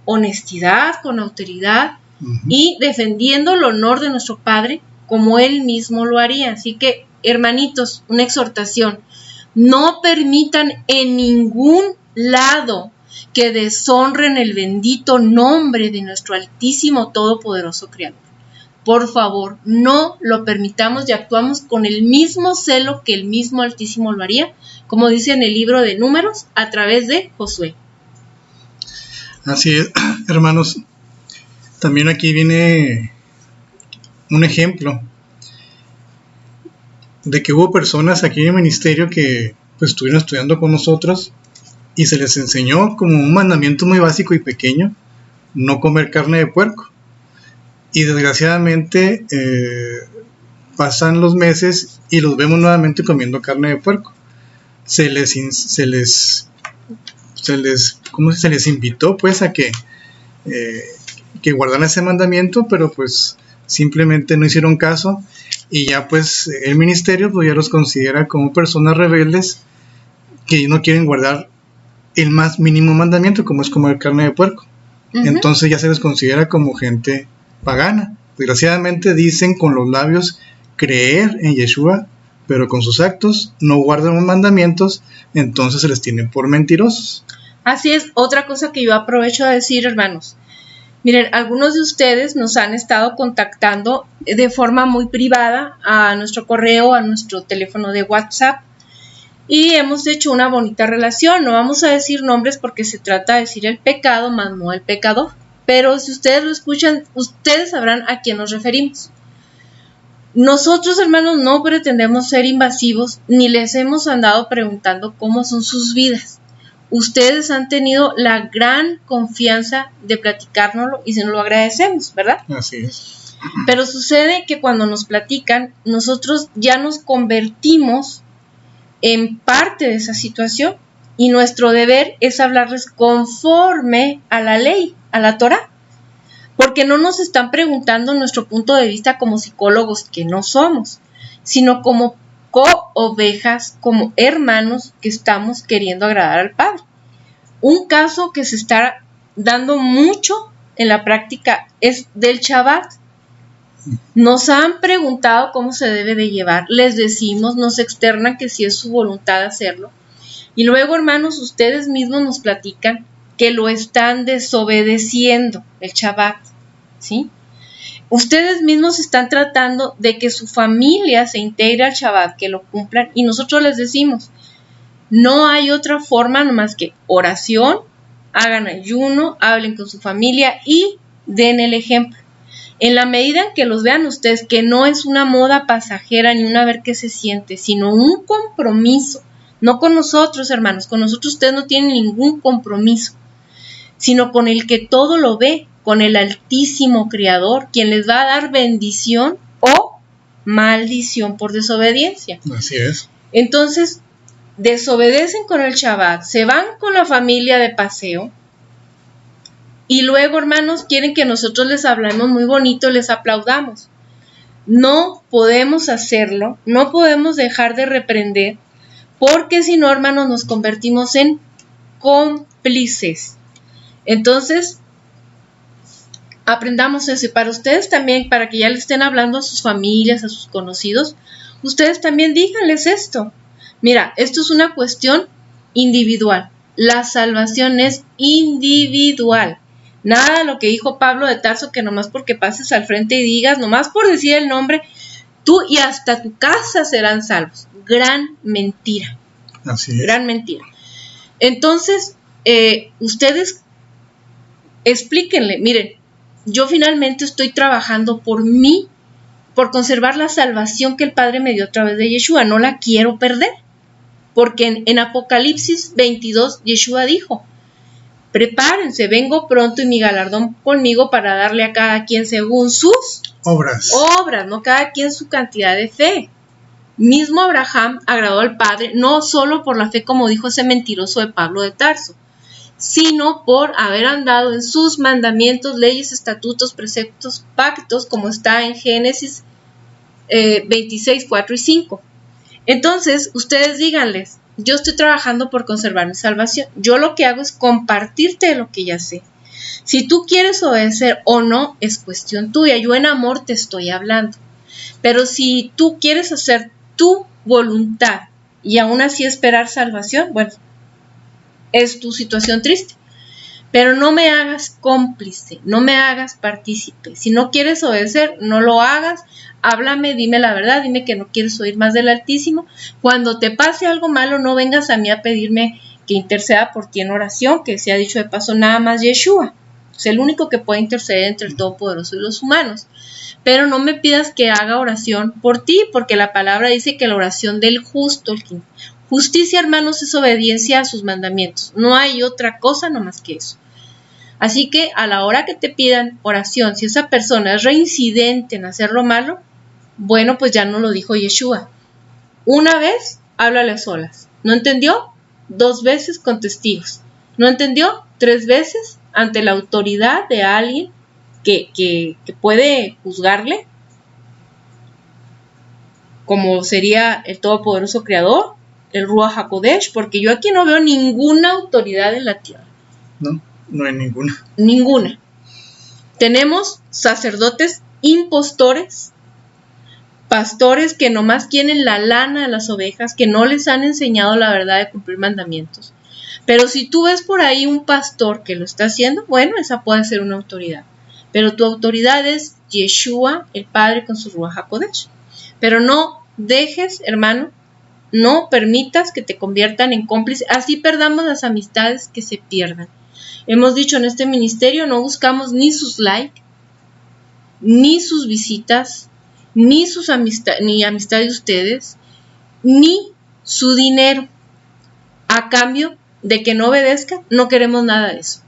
honestidad, con autoridad y defendiendo el honor de nuestro Padre como Él mismo lo haría. Así que, hermanitos, una exhortación: no permitan en ningún lado que deshonren el bendito nombre de nuestro altísimo, todopoderoso Creador. Por favor, no lo permitamos y actuamos con el mismo celo que el mismo Altísimo lo haría, como dice en el libro de Números, a través de Josué. Así es, hermanos. También aquí viene un ejemplo de que hubo personas aquí en el ministerio que pues estuvieron estudiando con nosotros y se les enseñó como un mandamiento muy básico y pequeño: no comer carne de puerco. Y desgraciadamente pasan los meses y los vemos nuevamente comiendo carne de puerco. Se les invitó pues a que guardaran ese mandamiento, pero pues simplemente no hicieron caso, y ya pues el ministerio pues ya los considera como personas rebeldes que no quieren guardar el más mínimo mandamiento, como es comer carne de puerco. Entonces ya se les considera como gente pagana. Desgraciadamente dicen con los labios creer en Yeshua, pero con sus actos no guardan los mandamientos, entonces se les tiene por mentirosos. Así es. Otra cosa que yo aprovecho a decir, hermanos: miren, algunos de ustedes nos han estado contactando de forma muy privada a nuestro correo, a nuestro teléfono de WhatsApp, y hemos hecho una bonita relación. No vamos a decir nombres porque se trata de decir el pecado, más no el pecador. Pero si ustedes lo escuchan, ustedes sabrán a quién nos referimos. Nosotros, hermanos, no pretendemos ser invasivos, ni les hemos andado preguntando cómo son sus vidas. Ustedes han tenido la gran confianza de platicárnoslo y se nos lo agradecemos, ¿verdad? Así es. Pero sucede que cuando nos platican, nosotros ya nos convertimos en parte de esa situación, y nuestro deber es hablarles conforme a la ley, a la Torá, porque no nos están preguntando nuestro punto de vista como psicólogos, que no somos, sino como co-ovejas, como hermanos que estamos queriendo agradar al Padre. Un caso que se está dando mucho en la práctica es del Shabbat. Nos han preguntado cómo se debe de llevar, les decimos, nos externan que si es su voluntad hacerlo, y luego, hermanos, ustedes mismos nos platican que lo están desobedeciendo, el Shabbat, ¿sí? Ustedes mismos están tratando de que su familia se integre al Shabbat, que lo cumplan, y nosotros les decimos: no hay otra forma más que oración, hagan ayuno, hablen con su familia y den el ejemplo. En la medida en que los vean ustedes, que no es una moda pasajera ni una ver qué se siente, sino un compromiso. No con nosotros, hermanos, con nosotros ustedes no tienen ningún compromiso, sino con el que todo lo ve, con el Altísimo Creador, quien les va a dar bendición o maldición por desobediencia. Así es. Entonces, desobedecen con el Shabbat, se van con la familia de paseo, y luego, hermanos, quieren que nosotros les hablemos muy bonito, les aplaudamos. No podemos hacerlo, no podemos dejar de reprender, porque si no, hermanos, nos convertimos en cómplices. Entonces, aprendamos eso. Y para ustedes también, para que ya le estén hablando a sus familias, a sus conocidos, ustedes también díganles esto. Mira, esto es una cuestión individual. La salvación es individual. Nada de lo que dijo Pablo de Tarso, que nomás porque pases al frente y digas, nomás por decir el nombre, tú y hasta tu casa serán salvos. Gran mentira. Así es. Gran mentira. Entonces, ustedes explíquenle: miren, yo finalmente estoy trabajando por mí, por conservar la salvación que el Padre me dio a través de Yeshua. No la quiero perder. Porque en Apocalipsis 22, Yeshua dijo: prepárense, vengo pronto y mi galardón conmigo para darle a cada quien según sus obras, no cada quien su cantidad de fe. Mismo Abraham agradó al Padre, no solo por la fe, como dijo ese mentiroso de Pablo de Tarso, sino por haber andado en sus mandamientos, leyes, estatutos, preceptos, pactos, como está en Génesis 26, 4 y 5. Entonces, ustedes díganles: yo estoy trabajando por conservar mi salvación. Yo lo que hago es compartirte lo que ya sé. Si tú quieres obedecer o no, es cuestión tuya. Yo en amor te estoy hablando. Pero si tú quieres hacer tu voluntad y aún así esperar salvación, bueno, es tu situación triste. Pero no me hagas cómplice, no me hagas partícipe. Si no quieres obedecer, no lo hagas. Háblame, dime la verdad, dime que no quieres oír más del Altísimo. Cuando te pase algo malo, no vengas a mí a pedirme que interceda por ti en oración, que se ha dicho de paso nada más Yeshua. Es el único que puede interceder entre el Todopoderoso y los humanos. Pero no me pidas que haga oración por ti, porque la palabra dice que la oración del justo, justicia, hermanos, es obediencia a sus mandamientos. No hay otra cosa no más que eso. Así que a la hora que te pidan oración, si esa persona es reincidente en hacer lo malo, bueno, pues ya no lo dijo Yeshua. Una vez, háblale a solas. ¿No entendió? 2 veces con testigos. ¿No entendió? 3 veces ante la autoridad de alguien que puede juzgarle, como sería el Todopoderoso Creador, el Ruach HaKodesh, porque yo aquí no veo ninguna autoridad en la tierra. No hay ninguna. Ninguna. Tenemos sacerdotes impostores, pastores que nomás quieren la lana de las ovejas, que no les han enseñado la verdad de cumplir mandamientos. Pero si tú ves por ahí un pastor que lo está haciendo, bueno, esa puede ser una autoridad. Pero tu autoridad es Yeshua, el Padre, con su Ruach HaKodesh. Pero no dejes, hermano, no permitas que te conviertan en cómplice. Así perdamos las amistades que se pierdan. Hemos dicho en este ministerio, no buscamos ni sus likes, ni sus visitas, ni amistad de ustedes, ni su dinero. A cambio de que no obedezcan, no queremos nada de eso.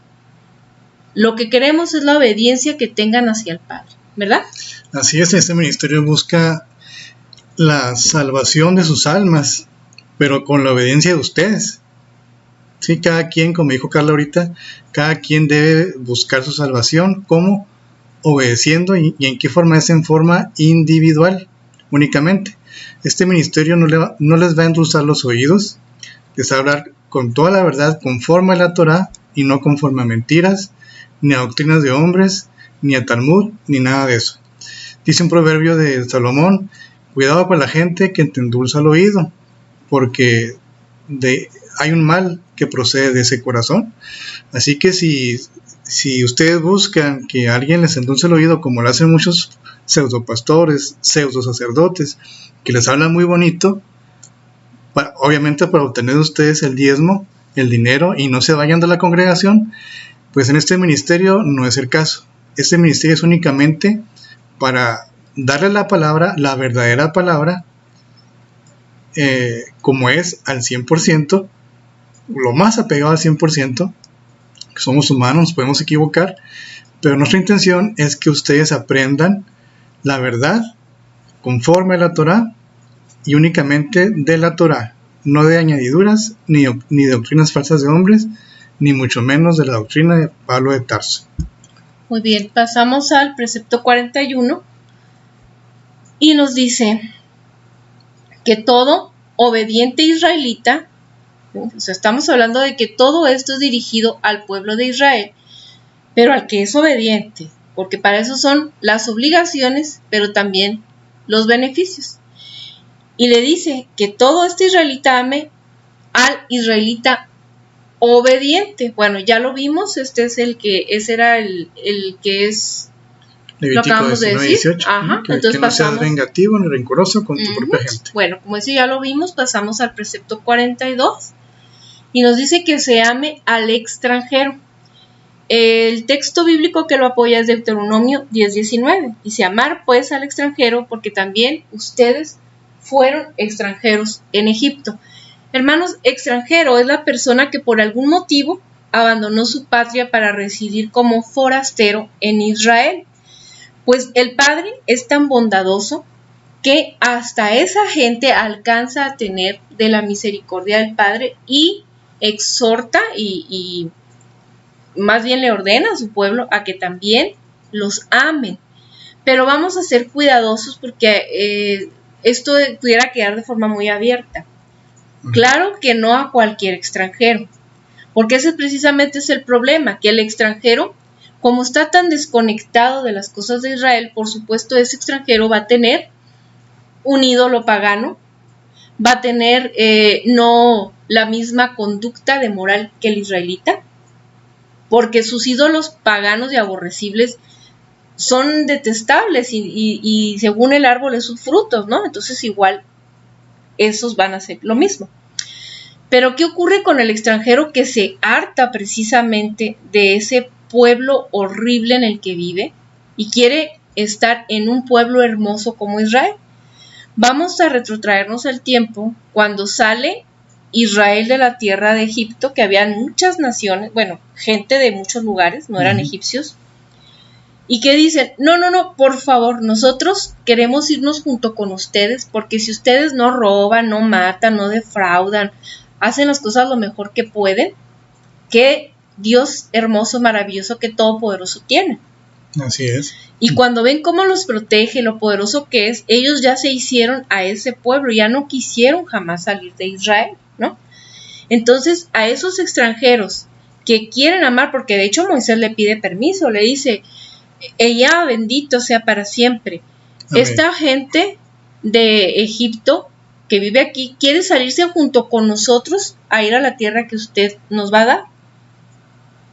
Lo que queremos es la obediencia que tengan hacia el Padre, ¿verdad? Así es, este ministerio busca la salvación de sus almas, pero con la obediencia de ustedes. Sí, cada quien, como dijo Carla ahorita, cada quien debe buscar su salvación. ¿Cómo? Obedeciendo. ¿Y en qué forma? Es en forma individual únicamente. Este ministerio no les va a endulzar los oídos, les va a hablar con toda la verdad conforme a la Torah y no conforme a mentiras, ni a doctrinas de hombres, ni a Talmud, ni nada de eso. Dice un proverbio de Salomón: cuidado con la gente que te endulza el oído, porque hay un mal que procede de ese corazón. Así que si ustedes buscan que alguien les endulce el oído, como lo hacen muchos pseudopastores, pseudo sacerdotes, que les hablan muy bonito, obviamente para obtener de ustedes el diezmo, el dinero, y no se vayan de la congregación, pues en este ministerio no es el caso. Este ministerio es únicamente para darle la palabra, la verdadera palabra, como es, al 100%, lo más apegado al 100%. Somos humanos, nos podemos equivocar, pero nuestra intención es que ustedes aprendan la verdad conforme a la Torah y únicamente de la Torah, no de añadiduras ni de doctrinas falsas de hombres, ni mucho menos de la doctrina de Pablo de Tarso. Muy bien, pasamos al precepto 41 y nos dice que todo obediente israelita, o sea, estamos hablando de que todo esto es dirigido al pueblo de Israel, pero al que es obediente, porque para eso son las obligaciones, pero también los beneficios. Y le dice que todo este israelita ame al israelita obediente. Bueno, ya lo vimos, ese era el que es Levítico lo acabamos 19, de decir. 18, Ajá, que entonces no pasamos. seas vengativo ni rencoroso con tu propia gente. Bueno, como ese ya lo vimos, pasamos al precepto 42 y nos dice que se ame al extranjero. El texto bíblico que lo apoya es Deuteronomio 10:19. Dice: amar pues al extranjero, porque también ustedes fueron extranjeros en Egipto. Hermanos, extranjero es la persona que por algún motivo abandonó su patria para residir como forastero en Israel. Pues el Padre es tan bondadoso que hasta esa gente alcanza a tener de la misericordia del Padre y exhorta y más bien le ordena a su pueblo a que también los amen. Pero vamos a ser cuidadosos porque esto pudiera quedar de forma muy abierta. Claro que no a cualquier extranjero, porque ese precisamente es el problema, que el extranjero como está tan desconectado de las cosas de Israel, por supuesto ese extranjero va a tener un ídolo pagano, va a tener no la misma conducta de moral que el israelita, porque sus ídolos paganos y aborrecibles son detestables y según el árbol es sus frutos, ¿no? Entonces igual esos van a ser lo mismo. Pero ¿qué ocurre con el extranjero que se harta precisamente de ese pueblo horrible en el que vive y quiere estar en un pueblo hermoso como Israel? Vamos a retrotraernos al tiempo cuando sale Israel de la tierra de Egipto, que había muchas naciones, bueno, gente de muchos lugares, no eran egipcios, y que dicen, no, por favor, nosotros queremos irnos junto con ustedes, porque si ustedes no roban, no matan, no defraudan, hacen las cosas lo mejor que pueden, que Dios hermoso, maravilloso, que todopoderoso tiene. Así es. Y cuando ven cómo los protege, lo poderoso que es, ellos ya se hicieron a ese pueblo, ya no quisieron jamás salir de Israel, ¿no? Entonces, a esos extranjeros que quieren amar, porque de hecho Moisés le pide permiso, le dice, ella bendito sea para siempre. Amén. Esta gente de Egipto que vive aquí quiere salirse junto con nosotros a ir a la tierra que usted nos va a dar.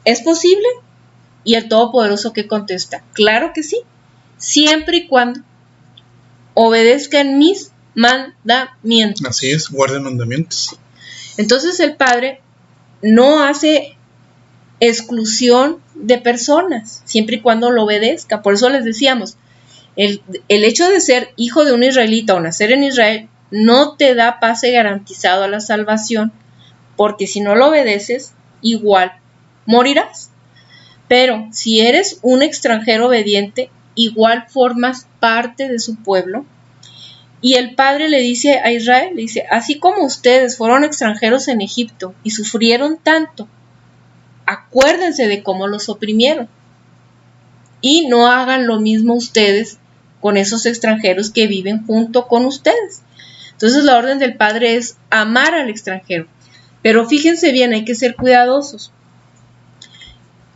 ¿Es posible? Y el Todopoderoso que contesta, claro que sí, siempre y cuando obedezcan mis mandamientos. Así es, guarden mandamientos. Entonces el Padre no hace exclusión de personas, siempre y cuando lo obedezca. Por eso les decíamos, el hecho de ser hijo de un israelita o nacer en Israel no te da pase garantizado a la salvación, porque si no lo obedeces, igual morirás. Pero si eres un extranjero obediente, igual formas parte de su pueblo. Y el Padre le dice a Israel, le dice, así como ustedes fueron extranjeros en Egipto y sufrieron tanto, acuérdense de cómo los oprimieron. Y no hagan lo mismo ustedes con esos extranjeros que viven junto con ustedes. Entonces la orden del Padre es amar al extranjero. Pero fíjense bien, hay que ser cuidadosos.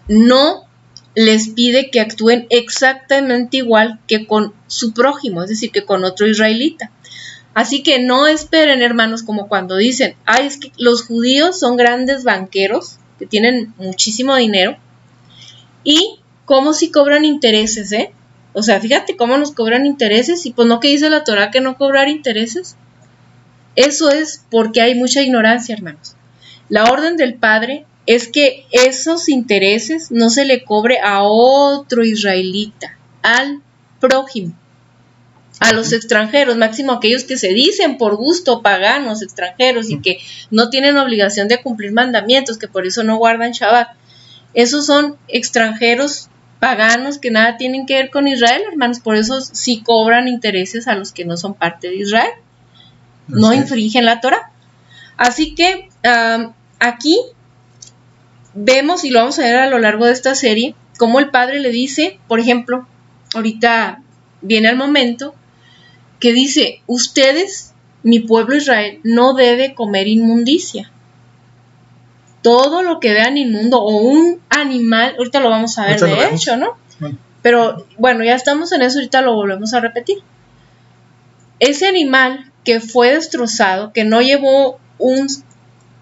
No les pide que actúen exactamente igual que con su prójimo, es decir, que con otro israelita. Así que no esperen, hermanos, como cuando dicen, ay, es que los judíos son grandes banqueros, que tienen muchísimo dinero, y cómo si cobran intereses, ¿eh? O sea, fíjate cómo nos cobran intereses, y pues no que dice la Torah que no cobrar intereses. Eso es porque hay mucha ignorancia, hermanos. La orden del Padre es que esos intereses no se le cobre a otro israelita, al prójimo, a los extranjeros, máximo aquellos que se dicen por gusto paganos extranjeros y que no tienen obligación de cumplir mandamientos, que por eso no guardan Shabbat. Esos son extranjeros paganos que nada tienen que ver con Israel, hermanos, por eso sí cobran intereses a los que no son parte de Israel, no infringen la Torah. Así que aquí vemos, y lo vamos a ver a lo largo de esta serie, cómo el Padre le dice, por ejemplo, ahorita viene el momento, que dice, ustedes, mi pueblo Israel, no debe comer inmundicia. Todo lo que vean inmundo o un animal, ahorita lo vamos a ver de hecho, ¿no? Bueno. Pero bueno, ya estamos en eso, ahorita lo volvemos a repetir. Ese animal que fue destrozado, que no llevó un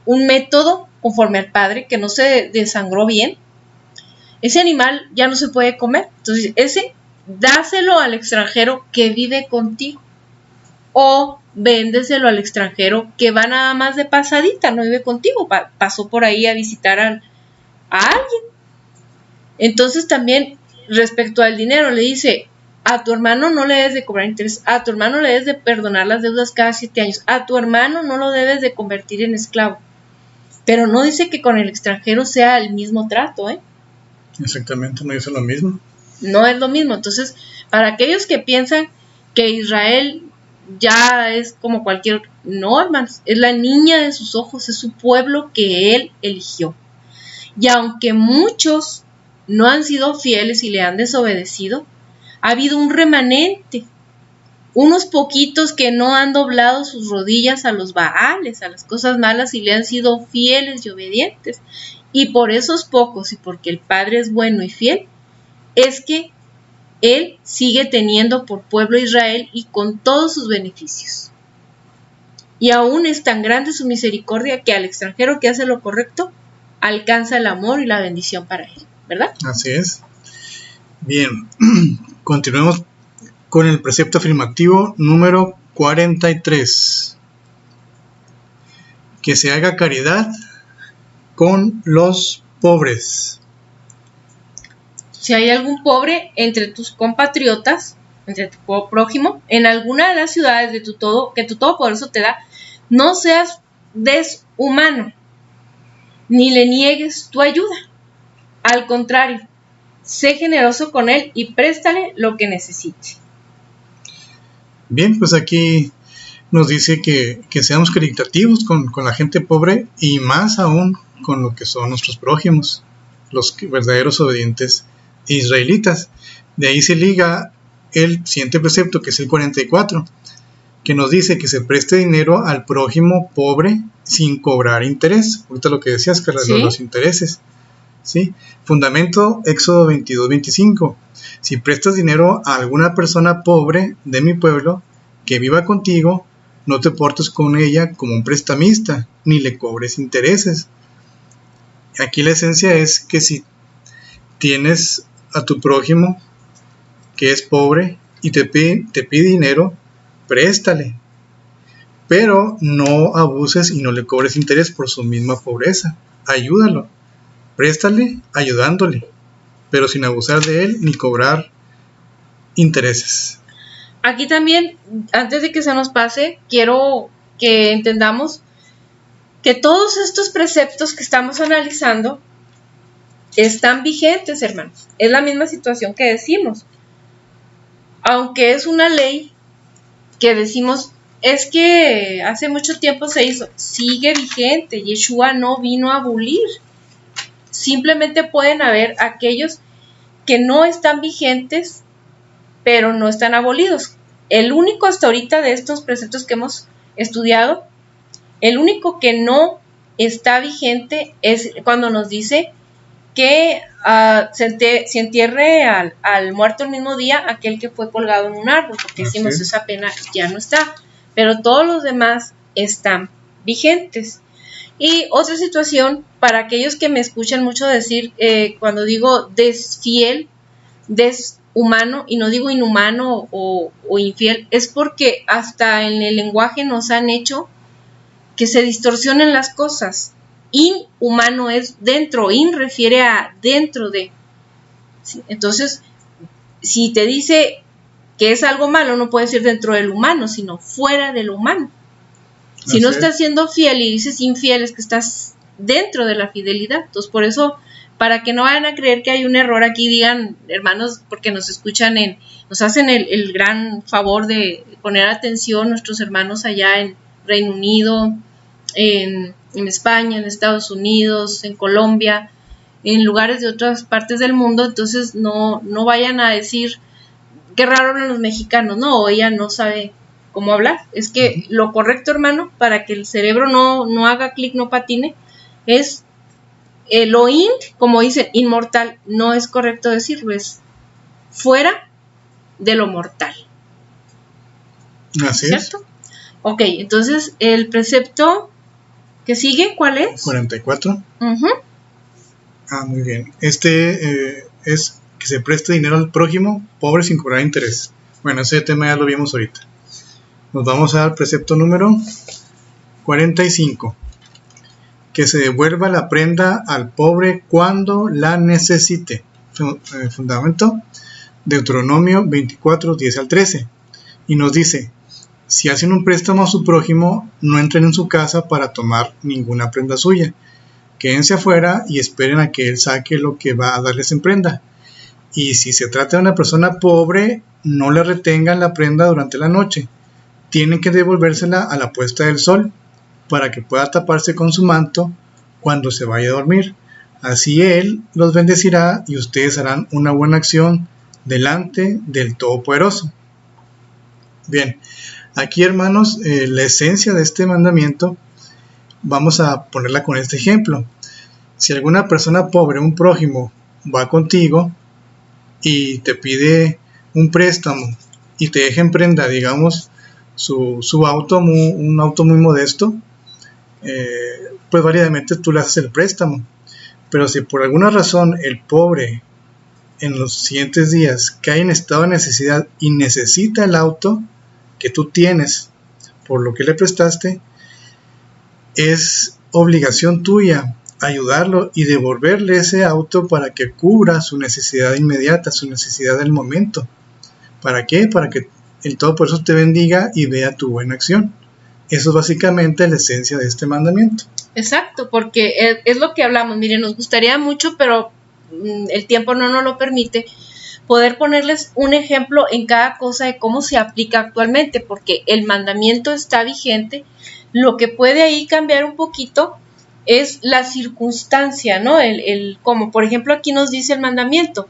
método conforme al Padre, que no se desangró bien, ese animal ya no se puede comer. Entonces, ese, dáselo al extranjero que vive contigo. O véndeselo al extranjero que va nada más de pasadita, no vive contigo, pasó por ahí a visitar a alguien. Entonces también respecto al dinero le dice, a tu hermano no le debes de cobrar interés, a tu hermano le debes de perdonar las deudas cada 7 años, a tu hermano no lo debes de convertir en esclavo. Pero no dice que con el extranjero sea el mismo trato, ¿eh? Exactamente, no dice lo mismo. No es lo mismo. Entonces, para aquellos que piensan que Israel ya es como cualquier... No, hermanos, es la niña de sus ojos, es su pueblo que él eligió. Y aunque muchos no han sido fieles y le han desobedecido, ha habido un remanente, unos poquitos que no han doblado sus rodillas a los baales, a las cosas malas, y le han sido fieles y obedientes. Y por esos pocos, y porque el Padre es bueno y fiel, es que Él sigue teniendo por pueblo a Israel y con todos sus beneficios. Y aún es tan grande su misericordia que al extranjero que hace lo correcto alcanza el amor y la bendición para él, ¿verdad? Así es. Bien, continuemos con el precepto afirmativo número 43. Que se haga caridad con los pobres. Si hay algún pobre entre tus compatriotas, entre tu prójimo, en alguna de las ciudades que tu Todopoderoso te da, no seas deshumano, ni le niegues tu ayuda. Al contrario, sé generoso con él y préstale lo que necesite. Bien, pues aquí nos dice que seamos caritativos con la gente pobre y más aún con lo que son nuestros prójimos, los verdaderos obedientes israelitas. De ahí se liga el siguiente precepto, que es el 44, que nos dice que se preste dinero al prójimo pobre sin cobrar interés. Ahorita lo que decías, Carla, ¿sí? Los intereses. ¿Sí? Fundamento, Éxodo 22-25. Si prestas dinero a alguna persona pobre de mi pueblo que viva contigo, no te portes con ella como un prestamista, ni le cobres intereses. Aquí la esencia es que si tienes a tu prójimo que es pobre y te pide dinero, préstale, pero no abuses y no le cobres interés por su misma pobreza. Ayúdalo, préstale ayudándole, pero sin abusar de él ni cobrar intereses. Aquí también, antes de que se nos pase, quiero que entendamos que todos estos preceptos que estamos analizando están vigentes, hermanos. Es la misma situación que decimos. Aunque es una ley que decimos, es que hace mucho tiempo se hizo, sigue vigente. Yeshua no vino a abolir. Simplemente pueden haber aquellos que no están vigentes, pero no están abolidos. El único hasta ahorita de estos preceptos que hemos estudiado, el único que no está vigente es cuando nos dice que se entierre al muerto el mismo día aquel que fue colgado en un árbol, porque decimos esa pena ya no está, pero todos los demás están vigentes. Y otra situación, para aquellos que me escuchan mucho decir, cuando digo desfiel, deshumano, y no digo inhumano o infiel, es porque hasta en el lenguaje nos han hecho que se distorsionen las cosas. Inhumano es dentro, in refiere a dentro de. ¿Sí? Entonces, si te dice que es algo malo, no puede ser dentro del humano, sino fuera del humano. Si no estás siendo fiel y dices infiel, es que estás dentro de la fidelidad. Entonces, por eso, para que no vayan a creer que hay un error aquí, digan, hermanos, porque nos escuchan, nos hacen el gran favor de poner atención nuestros hermanos allá en Reino Unido, en España, en Estados Unidos, en Colombia, en lugares de otras partes del mundo. Entonces no vayan a decir qué raro hablan los mexicanos, no, ella no sabe cómo hablar. Es que lo correcto, hermano, para que el cerebro no haga clic, no patine, es lo como dicen, inmortal. No es correcto decirlo, es fuera de lo mortal. Así ¿cierto? Ok, entonces el precepto que sigue, ¿cuál es? 44. Uh-huh. Muy bien. Es que se preste dinero al prójimo pobre sin cobrar interés. Bueno, ese tema ya lo vimos ahorita. Nos vamos al precepto número 45. Que se devuelva la prenda al pobre cuando la necesite. Fundamento, Deuteronomio 24, 10 al 13. Y nos dice: si hacen un préstamo a su prójimo, no entren en su casa para tomar ninguna prenda suya. Quédense afuera y esperen a que él saque lo que va a darles en prenda. Y si se trata de una persona pobre, no le retengan la prenda durante la noche. Tienen que devolvérsela a la puesta del sol, para que pueda taparse con su manto cuando se vaya a dormir. Así él los bendecirá y ustedes harán una buena acción delante del Todopoderoso. Bien, aquí, hermanos, la esencia de este mandamiento vamos a ponerla con este ejemplo. Si alguna persona pobre, un prójimo, va contigo y te pide un préstamo y te deja en prenda, digamos, su auto, un auto muy modesto, pues válidamente tú le haces el préstamo. Pero si por alguna razón el pobre en los siguientes días cae en estado de necesidad y necesita el auto que tú tienes por lo que le prestaste, es obligación tuya ayudarlo y devolverle ese auto para que cubra su necesidad inmediata, su necesidad del momento. ¿Para qué? Para que el Todopoderoso te bendiga y vea tu buena acción. Eso es básicamente la esencia de este mandamiento. Exacto, porque es lo que hablamos. Miren, nos gustaría mucho, pero el tiempo no nos lo permite, poder ponerles un ejemplo en cada cosa de cómo se aplica actualmente, porque el mandamiento está vigente. Lo que puede ahí cambiar un poquito es la circunstancia, ¿no? Como por ejemplo aquí nos dice el mandamiento,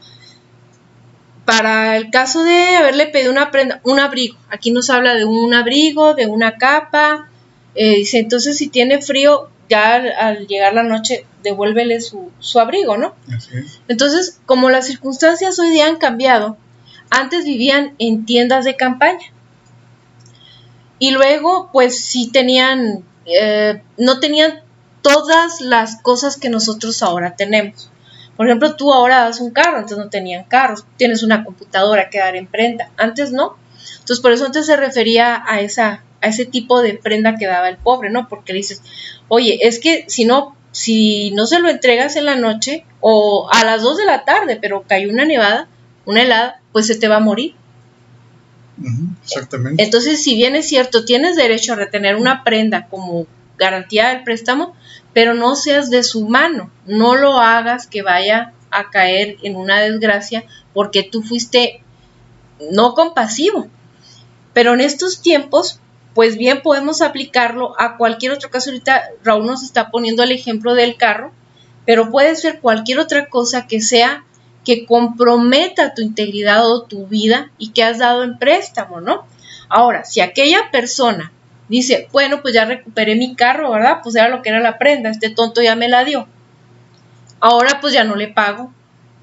para el caso de haberle pedido una prenda, un abrigo, aquí nos habla de un abrigo, de una capa, dice, entonces si tiene frío, ya al llegar la noche, devuélvele su abrigo, ¿no? Así es. Entonces, como las circunstancias hoy día han cambiado, antes vivían en tiendas de campaña. Y luego, pues sí tenían, no tenían todas las cosas que nosotros ahora tenemos. Por ejemplo, tú ahora das un carro, antes no tenían carros, tienes una computadora que dar en prenda, antes no. Entonces, por eso antes se refería a ese tipo de prenda que daba el pobre, ¿no? Porque le dices, oye, es que si no se lo entregas en la noche o a las 2 de la tarde, pero cayó una nevada, una helada, pues se te va a morir. Exactamente. Entonces, si bien es cierto, tienes derecho a retener una prenda como garantía del préstamo, pero no seas deshumano, no lo hagas que vaya a caer en una desgracia porque tú fuiste no compasivo. Pero en estos tiempos, pues bien podemos aplicarlo a cualquier otro caso. Ahorita Raúl nos está poniendo el ejemplo del carro, pero puede ser cualquier otra cosa que sea que comprometa tu integridad o tu vida y que has dado en préstamo, ¿no? Ahora, si aquella persona dice, bueno, pues ya recuperé mi carro, ¿verdad? Pues era lo que era la prenda, este tonto ya me la dio. Ahora pues ya no le pago.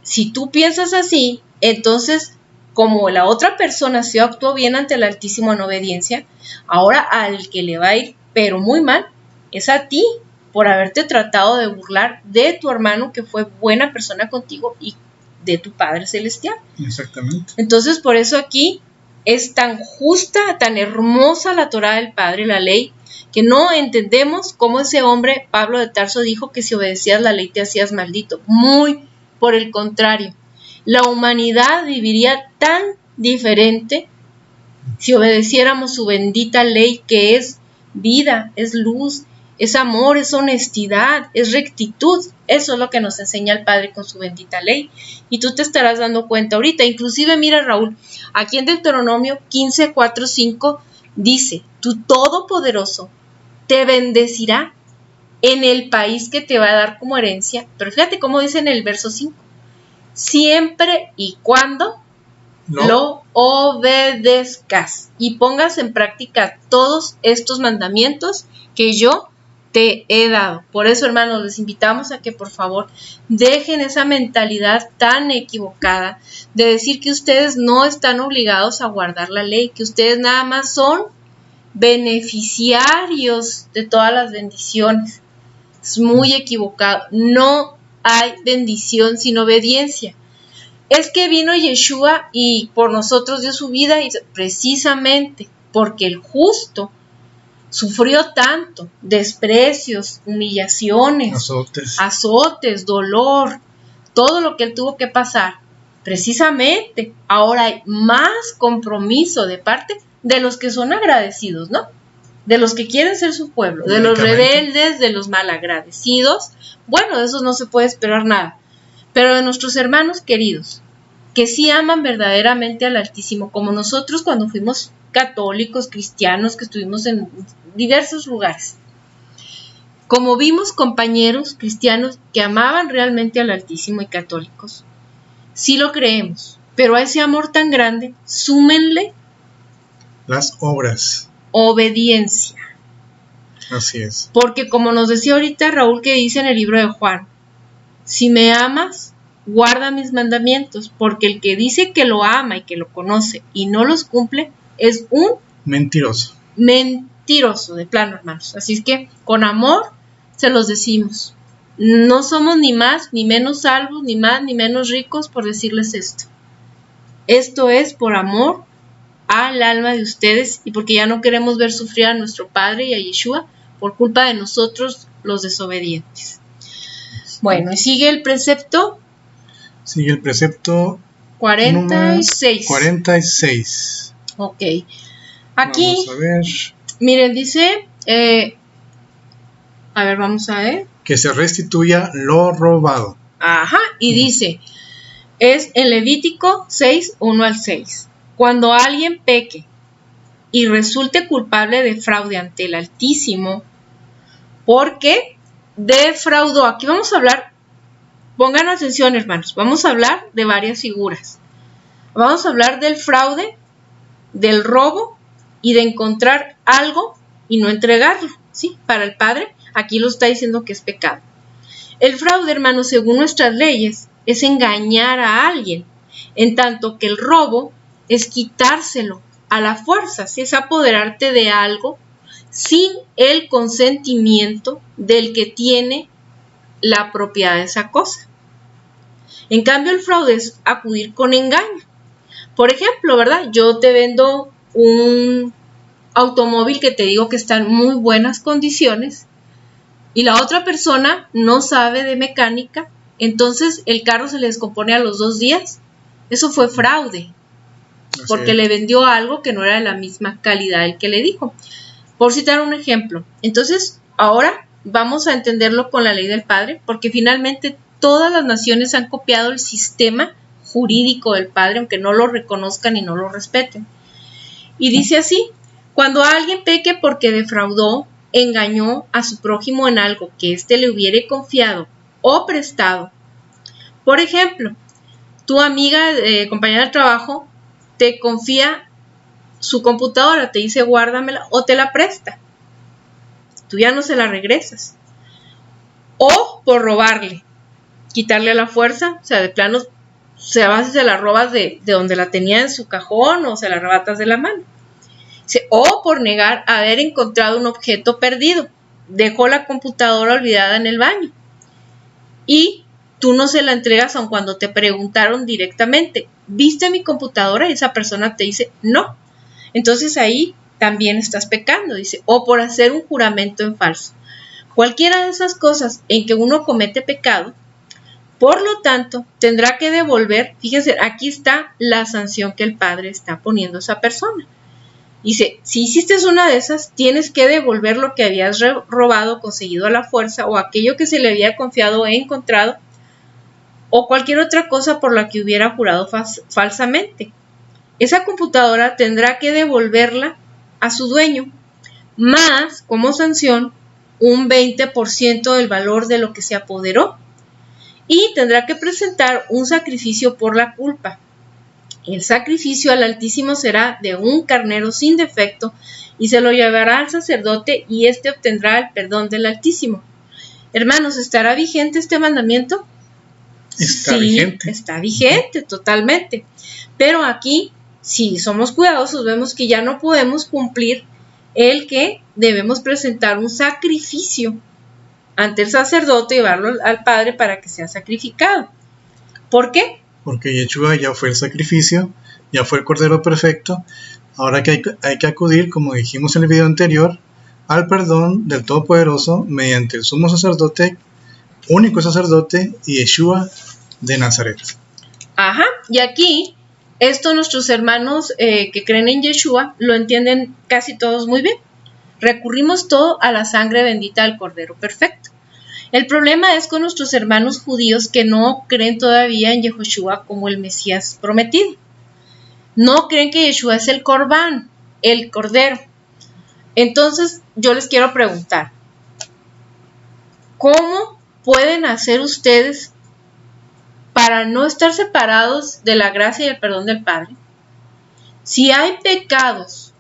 Si tú piensas así, entonces, como la otra persona se actuó bien ante el Altísimo en obediencia, ahora al que le va a ir, pero muy mal, es a ti, por haberte tratado de burlar de tu hermano que fue buena persona contigo y de tu Padre Celestial. Exactamente. Entonces, por eso aquí es tan justa, tan hermosa la Torá del Padre, la ley, que no entendemos cómo ese hombre, Pablo de Tarso, dijo que si obedecías la ley te hacías maldito. Muy por el contrario, la humanidad viviría tan diferente si obedeciéramos su bendita ley, que es vida, es luz, es amor, es honestidad, es rectitud. Eso es lo que nos enseña el Padre con su bendita ley. Y tú te estarás dando cuenta ahorita. Inclusive, mira, Raúl, aquí en Deuteronomio 15, 4, 5 dice, tu Todopoderoso te bendecirá en el país que te va a dar como herencia. Pero fíjate cómo dice en el verso 5. Siempre y cuando lo obedezcas y pongas en práctica todos estos mandamientos que yo te he dado. Por eso, hermanos, les invitamos a que por favor dejen esa mentalidad tan equivocada de decir que ustedes no están obligados a guardar la ley, que ustedes nada más son beneficiarios de todas las bendiciones. Es muy equivocado. No hay bendición sin obediencia. Es que vino Yeshua y por nosotros dio su vida, y precisamente porque el justo sufrió tanto, desprecios, humillaciones, azotes, dolor, todo lo que él tuvo que pasar. Precisamente ahora hay más compromiso de parte de los que son agradecidos, ¿no? De los que quieren ser su pueblo, de los rebeldes, de los malagradecidos. Bueno, de esos no se puede esperar nada. Pero de nuestros hermanos queridos, que sí aman verdaderamente al Altísimo, como nosotros cuando fuimos católicos, cristianos, que estuvimos en diversos lugares. Como vimos compañeros cristianos que amaban realmente al Altísimo y católicos, sí lo creemos, pero a ese amor tan grande, súmenle las obras. Obediencia. Así es. Porque como nos decía ahorita Raúl, que dice en el libro de Juan, si me amas, guarda mis mandamientos, porque el que dice que lo ama y que lo conoce y no los cumple es un mentiroso. Mentiroso, de plano, hermanos. Así es que con amor se los decimos. No somos ni más ni menos salvos, ni más ni menos ricos por decirles esto. Esto es por amor al alma de ustedes y porque ya no queremos ver sufrir a nuestro Padre y a Yeshua por culpa de nosotros los desobedientes. Bueno, y sigue el precepto. Sigue el precepto 46. 46. Ok. Aquí, vamos a ver. Miren, dice, a ver, vamos a ver. Que se restituya lo robado. Ajá, y dice, es en Levítico 6, 1 al 6. Cuando alguien peque y resulte culpable de fraude ante el Altísimo, porque defraudó, aquí vamos a hablar, pongan atención hermanos, vamos a hablar de varias figuras. Vamos a hablar del fraude, del robo y de encontrar algo y no entregarlo, ¿sí? Para el Padre, aquí lo está diciendo que es pecado. El fraude, hermanos, según nuestras leyes, es engañar a alguien, en tanto que el robo es quitárselo a la fuerza, ¿sí? Es apoderarte de algo sin el consentimiento del que tiene la propiedad de esa cosa. En cambio, el fraude es acudir con engaño. Por ejemplo, ¿verdad? Yo te vendo un automóvil que te digo que está en muy buenas condiciones y la otra persona no sabe de mecánica, entonces el carro se le descompone a los 2 días. Eso fue fraude, porque le vendió algo que no era de la misma calidad del que le dijo. Por citar un ejemplo. Entonces, ahora vamos a entenderlo con la ley del Padre, porque finalmente todas las naciones han copiado el sistema jurídico del Padre, aunque no lo reconozcan y no lo respeten. Y dice así: cuando alguien peque porque defraudó, engañó a su prójimo en algo que éste le hubiere confiado o prestado. Por ejemplo, tu amiga, compañera de trabajo, te confía su computadora, te dice guárdamela o te la presta. Tú ya no se la regresas. O por robarle, quitarle a la fuerza, o sea, de plano, se va si se la robas de donde la tenía en su cajón o se la arrebatas de la mano. O por negar haber encontrado un objeto perdido. Dejó la computadora olvidada en el baño y tú no se la entregas aun cuando te preguntaron directamente, ¿viste mi computadora? Y esa persona te dice, no. Entonces ahí también estás pecando, dice, o por hacer un juramento en falso. Cualquiera de esas cosas en que uno comete pecado, por lo tanto, tendrá que devolver, fíjense, aquí está la sanción que el Padre está poniendo a esa persona. Dice, si hiciste una de esas, tienes que devolver lo que habías robado, conseguido a la fuerza, o aquello que se le había confiado o encontrado, o cualquier otra cosa por la que hubiera jurado falsamente. Esa computadora tendrá que devolverla a su dueño, más, como sanción, un 20% del valor de lo que se apoderó, y tendrá que presentar un sacrificio por la culpa. El sacrificio al Altísimo será de un carnero sin defecto y se lo llevará al sacerdote y éste obtendrá el perdón del Altísimo. Hermanos, ¿estará vigente este mandamiento? Está vigente. Está vigente totalmente. Pero aquí, si somos cuidadosos, vemos que ya no podemos cumplir el que debemos presentar un sacrificio ante el sacerdote y llevarlo al Padre para que sea sacrificado. ¿Por qué? Porque Yeshua ya fue el sacrificio, ya fue el Cordero perfecto. Ahora que hay que acudir, como dijimos en el video anterior, al perdón del Todopoderoso mediante el sumo sacerdote, único sacerdote, Yeshua de Nazaret. Ajá, y aquí, esto nuestros hermanos que creen en Yeshua lo entienden casi todos muy bien. Recurrimos todo a la sangre bendita del Cordero perfecto. El problema es con nuestros hermanos judíos que no creen todavía en Yehoshua como el Mesías prometido. No creen que Yeshua es el Corbán, el Cordero. Entonces, yo les quiero preguntar, ¿cómo pueden hacer ustedes para no estar separados de la gracia y el perdón del Padre? Si hay pecados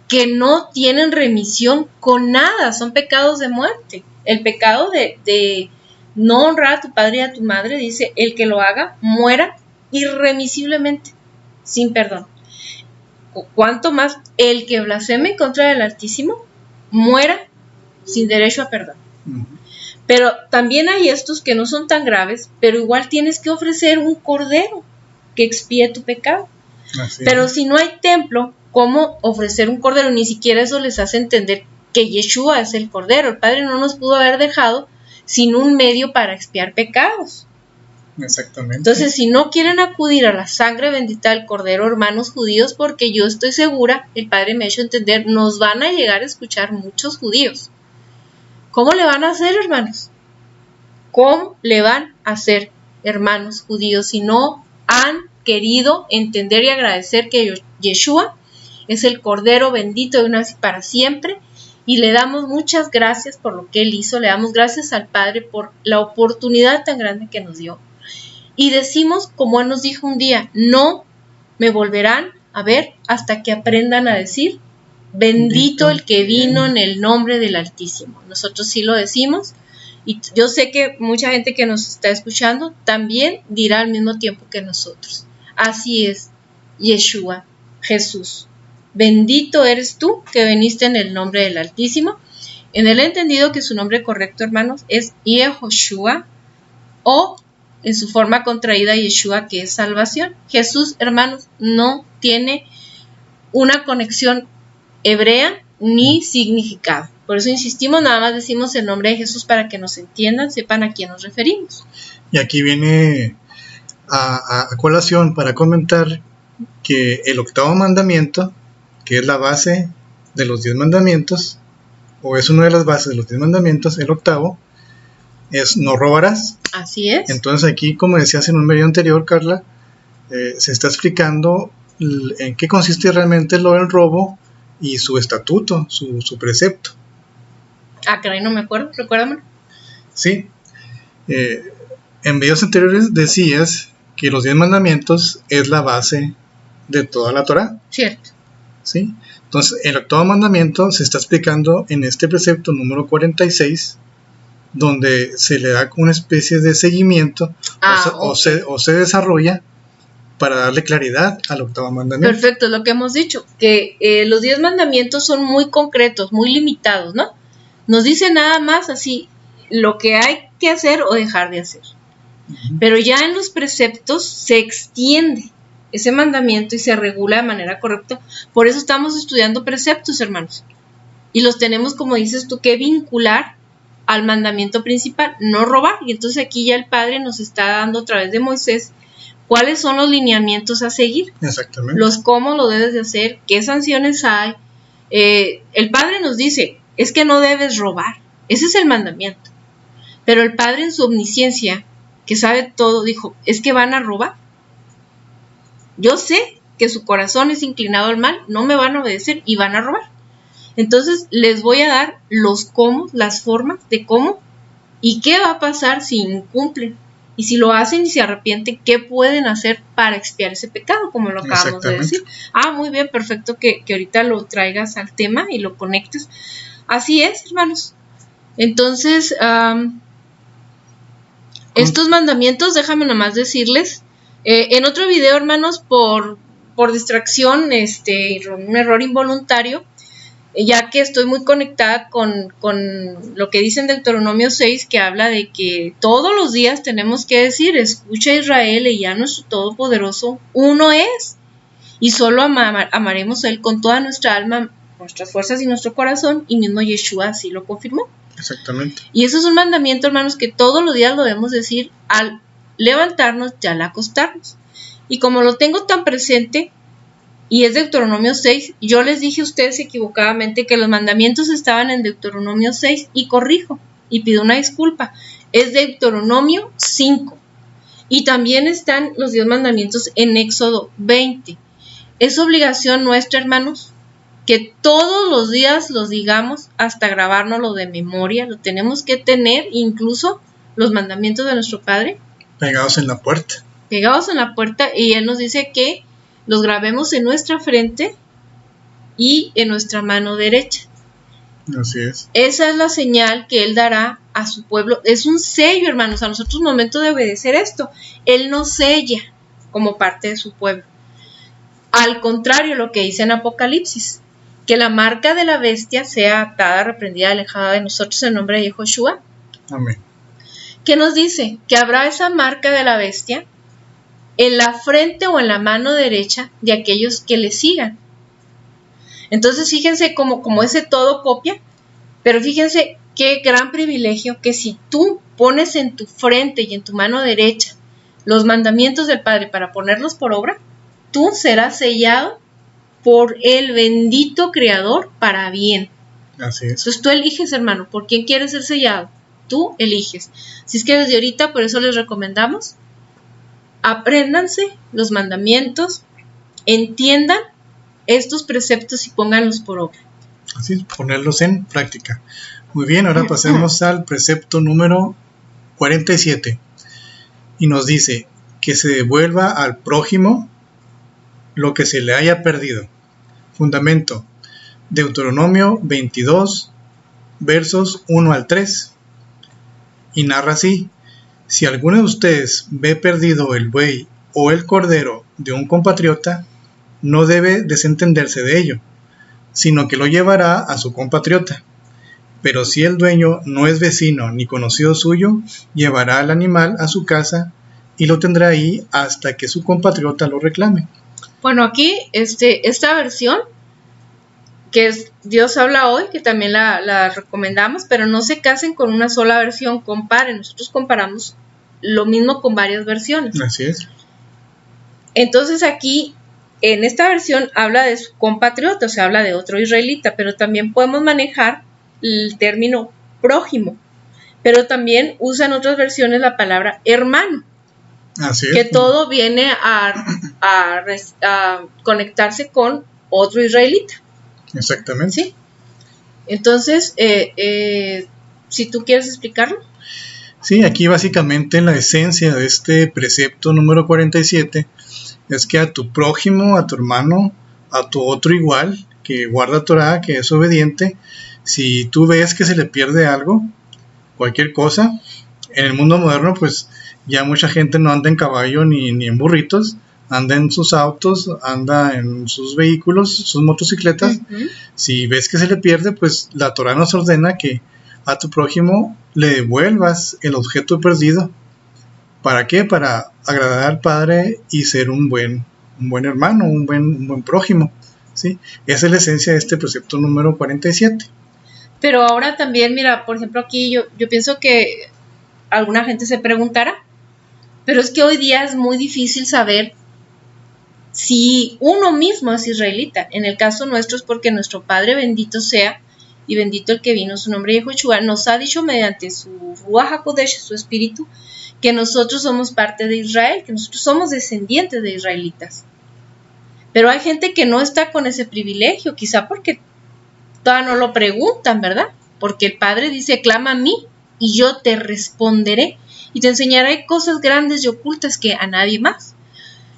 que no tienen remisión con nada, son pecados de muerte. El pecado de no honrar a tu padre y a tu madre, dice, el que lo haga muera irremisiblemente, sin perdón. Cuanto más el que blasfeme en contra del Altísimo muera sin derecho a perdón. Pero también hay estos que no son tan graves, pero igual tienes que ofrecer un cordero que expíe tu pecado. Pero si no hay templo, ¿cómo ofrecer un cordero? Ni siquiera eso les hace entender que Yeshua es el cordero. El Padre no nos pudo haber dejado sin un medio para expiar pecados. Exactamente. Entonces, si no quieren acudir a la sangre bendita del cordero, hermanos judíos, porque yo estoy segura, el Padre me ha hecho entender, nos van a llegar a escuchar muchos judíos. ¿Cómo le van a hacer, hermanos? ¿Cómo le van a hacer, hermanos judíos, si no han querido entender y agradecer que Yeshua es el Cordero bendito de una vez y para siempre? Y le damos muchas gracias por lo que Él hizo, le damos gracias al Padre por la oportunidad tan grande que nos dio. Y decimos, como Él nos dijo un día, no me volverán a ver hasta que aprendan a decir, bendito el que vino en el nombre del Altísimo. Nosotros sí lo decimos, y yo sé que mucha gente que nos está escuchando también dirá al mismo tiempo que nosotros. Así es, Yeshua, Jesús. Bendito eres tú que viniste en el nombre del Altísimo. En el entendido que su nombre correcto, hermanos, es Yehoshua, o en su forma contraída Yeshua, que es salvación. Jesús, hermanos, no tiene una conexión hebrea ni significado. Por eso insistimos, nada más decimos el nombre de Jesús para que nos entiendan, sepan a quién nos referimos. Y aquí viene a colación para comentar que el 8º mandamiento, que es la base de los 10 mandamientos, o es una de las bases de los 10 mandamientos, el 8º, es no robarás. Así es. Entonces aquí, como decías en un video anterior, Carla, se está explicando en qué consiste realmente lo del robo y su estatuto, su precepto. Ah, caray, no me acuerdo, recuérdame. Sí. En videos anteriores decías que los 10 mandamientos es la base de toda la Torah. Cierto. ¿Sí? Entonces, el 8º mandamiento se está explicando en este precepto número 46, donde se le da una especie de seguimiento o se desarrolla para darle claridad al 8º mandamiento. Perfecto, lo que hemos dicho, que los 10 mandamientos son muy concretos, muy limitados, ¿no? Nos dice nada más así lo que hay que hacer o dejar de hacer. Pero ya en los preceptos se extiende ese mandamiento y se regula de manera correcta. Por eso estamos estudiando preceptos, hermanos. Y los tenemos, como dices tú, que vincular al mandamiento principal, no robar. Y entonces aquí ya el Padre nos está dando a través de Moisés cuáles son los lineamientos a seguir. Exactamente. Los cómo lo debes de hacer, qué sanciones hay. El Padre nos dice, es que no debes robar. Ese es el mandamiento. Pero el Padre en su omnisciencia, que sabe todo, dijo, es que van a robar. Yo sé que su corazón es inclinado al mal, no me van a obedecer y van a robar. Entonces les voy a dar los cómo, las formas de cómo y qué va a pasar si incumplen. Y si lo hacen y se arrepienten, ¿qué pueden hacer para expiar ese pecado? Como lo acabamos de decir. Muy bien, perfecto que ahorita lo traigas al tema y lo conectes. Así es, hermanos. Entonces, estos mandamientos, déjame nomás decirles, en otro video, hermanos, por distracción, un error involuntario, ya que estoy muy conectada con lo que dice en Deuteronomio 6, que habla de que todos los días tenemos que decir, escucha Israel, y ya nuestro Todopoderoso uno es, y solo amaremos a Él con toda nuestra alma, nuestras fuerzas y nuestro corazón, y mismo Yeshua así lo confirmó. Exactamente. Y eso es un mandamiento, hermanos, que todos los días lo debemos decir al levantarnos y al acostarnos. Y como lo tengo tan presente, y es Deuteronomio 6, yo les dije a ustedes equivocadamente que los mandamientos estaban en Deuteronomio 6, y corrijo, y pido una disculpa, es Deuteronomio 5. Y también están los 10 mandamientos en Éxodo 20. Es obligación nuestra, hermanos, que todos los días los digamos hasta grabárnoslo de memoria, lo tenemos que tener, incluso los mandamientos de nuestro Padre. Pegados en la puerta. Pegados en la puerta, y Él nos dice que los grabemos en nuestra frente y en nuestra mano derecha. Así es. Esa es la señal que Él dará a su pueblo. Es un sello, hermanos, a nosotros momento de obedecer esto. Él nos sella como parte de su pueblo. Al contrario, lo que dice en Apocalipsis, que la marca de la bestia sea atada, reprendida, alejada de nosotros en nombre de Yahushua. Amén. ¿Qué nos dice? Que habrá esa marca de la bestia en la frente o en la mano derecha de aquellos que le sigan. Entonces fíjense como ese todo copia, pero fíjense qué gran privilegio que si tú pones en tu frente y en tu mano derecha los mandamientos del Padre para ponerlos por obra, tú serás sellado por el bendito Creador para bien. Así es. Entonces tú eliges, hermano, por quién quieres ser sellado. Tú eliges. Si es que desde ahorita, por eso les recomendamos, apréndanse los mandamientos, entiendan estos preceptos y pónganlos por obra. Así es, ponerlos en práctica. Muy bien, ahora pasemos al precepto número 47. Y nos dice que se devuelva al prójimo lo que se le haya perdido. Fundamento, Deuteronomio 22, versos 1 al 3. Y narra así: si alguno de ustedes ve perdido el buey o el cordero de un compatriota, no debe desentenderse de ello, sino que lo llevará a su compatriota. Pero si el dueño no es vecino ni conocido suyo, llevará al animal a su casa y lo tendrá ahí hasta que su compatriota lo reclame. Bueno, aquí esta versión, que es Dios habla hoy, que también la recomendamos, pero no se casen con una sola versión, comparen. Nosotros comparamos lo mismo con varias versiones. Así es. Entonces aquí, en esta versión, habla de su compatriota, o sea, habla de otro israelita, pero también podemos manejar el término prójimo, pero también usan otras versiones la palabra hermano. Así es. Que todo viene a conectarse con otro israelita. Exactamente. ¿Sí? Entonces, si tú quieres explicarlo. Sí, aquí básicamente la esencia de este precepto número 47 es que a tu prójimo, a tu hermano, a tu otro igual, que guarda Torah, que es obediente, si tú ves que se le pierde algo, cualquier cosa, en el mundo moderno pues ya mucha gente no anda en caballo ni en burritos, anda en sus autos, anda en sus vehículos, sus motocicletas. Uh-huh. Si ves que se le pierde, pues la Torah nos ordena que a tu prójimo le devuelvas el objeto perdido. ¿Para qué? Para agradar al Padre y ser un buen hermano, un buen prójimo, ¿sí? Esa es la esencia de este precepto número 47. Pero ahora también, mira, por ejemplo, aquí yo pienso que alguna gente se preguntará, pero es que hoy día es muy difícil saber si uno mismo es israelita. En el caso nuestro es porque nuestro Padre bendito sea, y bendito el que vino, su nombre Yahushua, nos ha dicho mediante su Ruach HaKodesh, su espíritu, que nosotros somos parte de Israel, que nosotros somos descendientes de israelitas. Pero hay gente que no está con ese privilegio, quizá porque todavía no lo preguntan, ¿verdad? Porque el Padre dice, clama a mí y yo te responderé y te enseñaré cosas grandes y ocultas que a nadie más.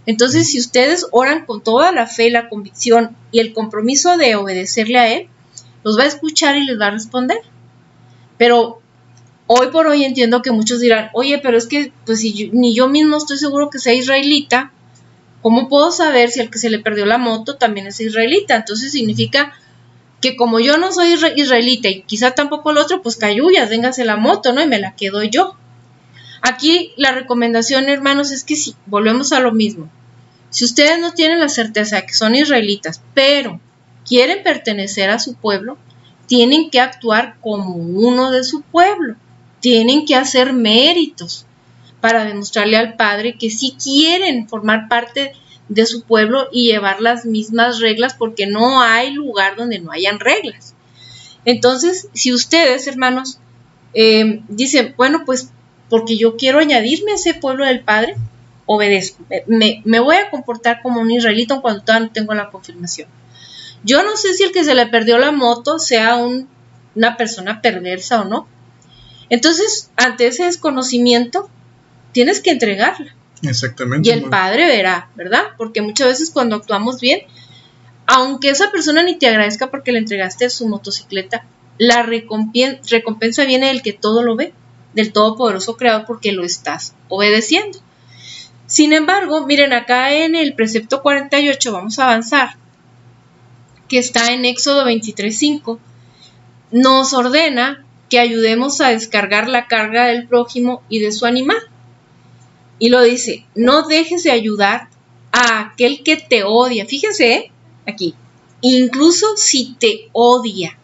Entonces, si ustedes oran con toda la fe, la convicción y el compromiso de obedecerle a Él, los va a escuchar y les va a responder. Pero hoy por hoy entiendo que muchos dirán, oye, pero es que pues si ni yo mismo estoy seguro que sea israelita, ¿cómo puedo saber si al que se le perdió la moto también es israelita? Entonces significa que como yo no soy israelita y quizá tampoco el otro, pues cayuyas, véngase la moto, ¿no? Y me la quedo yo. Aquí la recomendación, hermanos, es que si volvemos a lo mismo, si ustedes no tienen la certeza de que son israelitas, pero quieren pertenecer a su pueblo, tienen que actuar como uno de su pueblo, tienen que hacer méritos para demostrarle al Padre que sí quieren formar parte de su pueblo y llevar las mismas reglas, porque no hay lugar donde no hayan reglas. Entonces, si ustedes, hermanos, dicen, bueno, pues porque yo quiero añadirme a ese pueblo del Padre, obedezco, me voy a comportar como un israelita cuando todavía no tengo la confirmación. Yo no sé si el que se le perdió la moto sea una persona perversa o no. Entonces, ante ese desconocimiento, tienes que entregarla. Exactamente. Y el Padre verá, ¿verdad? Porque muchas veces cuando actuamos bien, aunque esa persona ni te agradezca porque le entregaste su motocicleta, la recompensa viene del que todo lo ve, del todopoderoso creador, porque lo estás obedeciendo. Sin embargo, miren, acá en el precepto 48 vamos a avanzar, que está en Éxodo 23:5, nos ordena que ayudemos a descargar la carga del prójimo y de su animal. Y lo dice, no dejes de ayudar a aquel que te odia. Fíjense, aquí, incluso si te odia.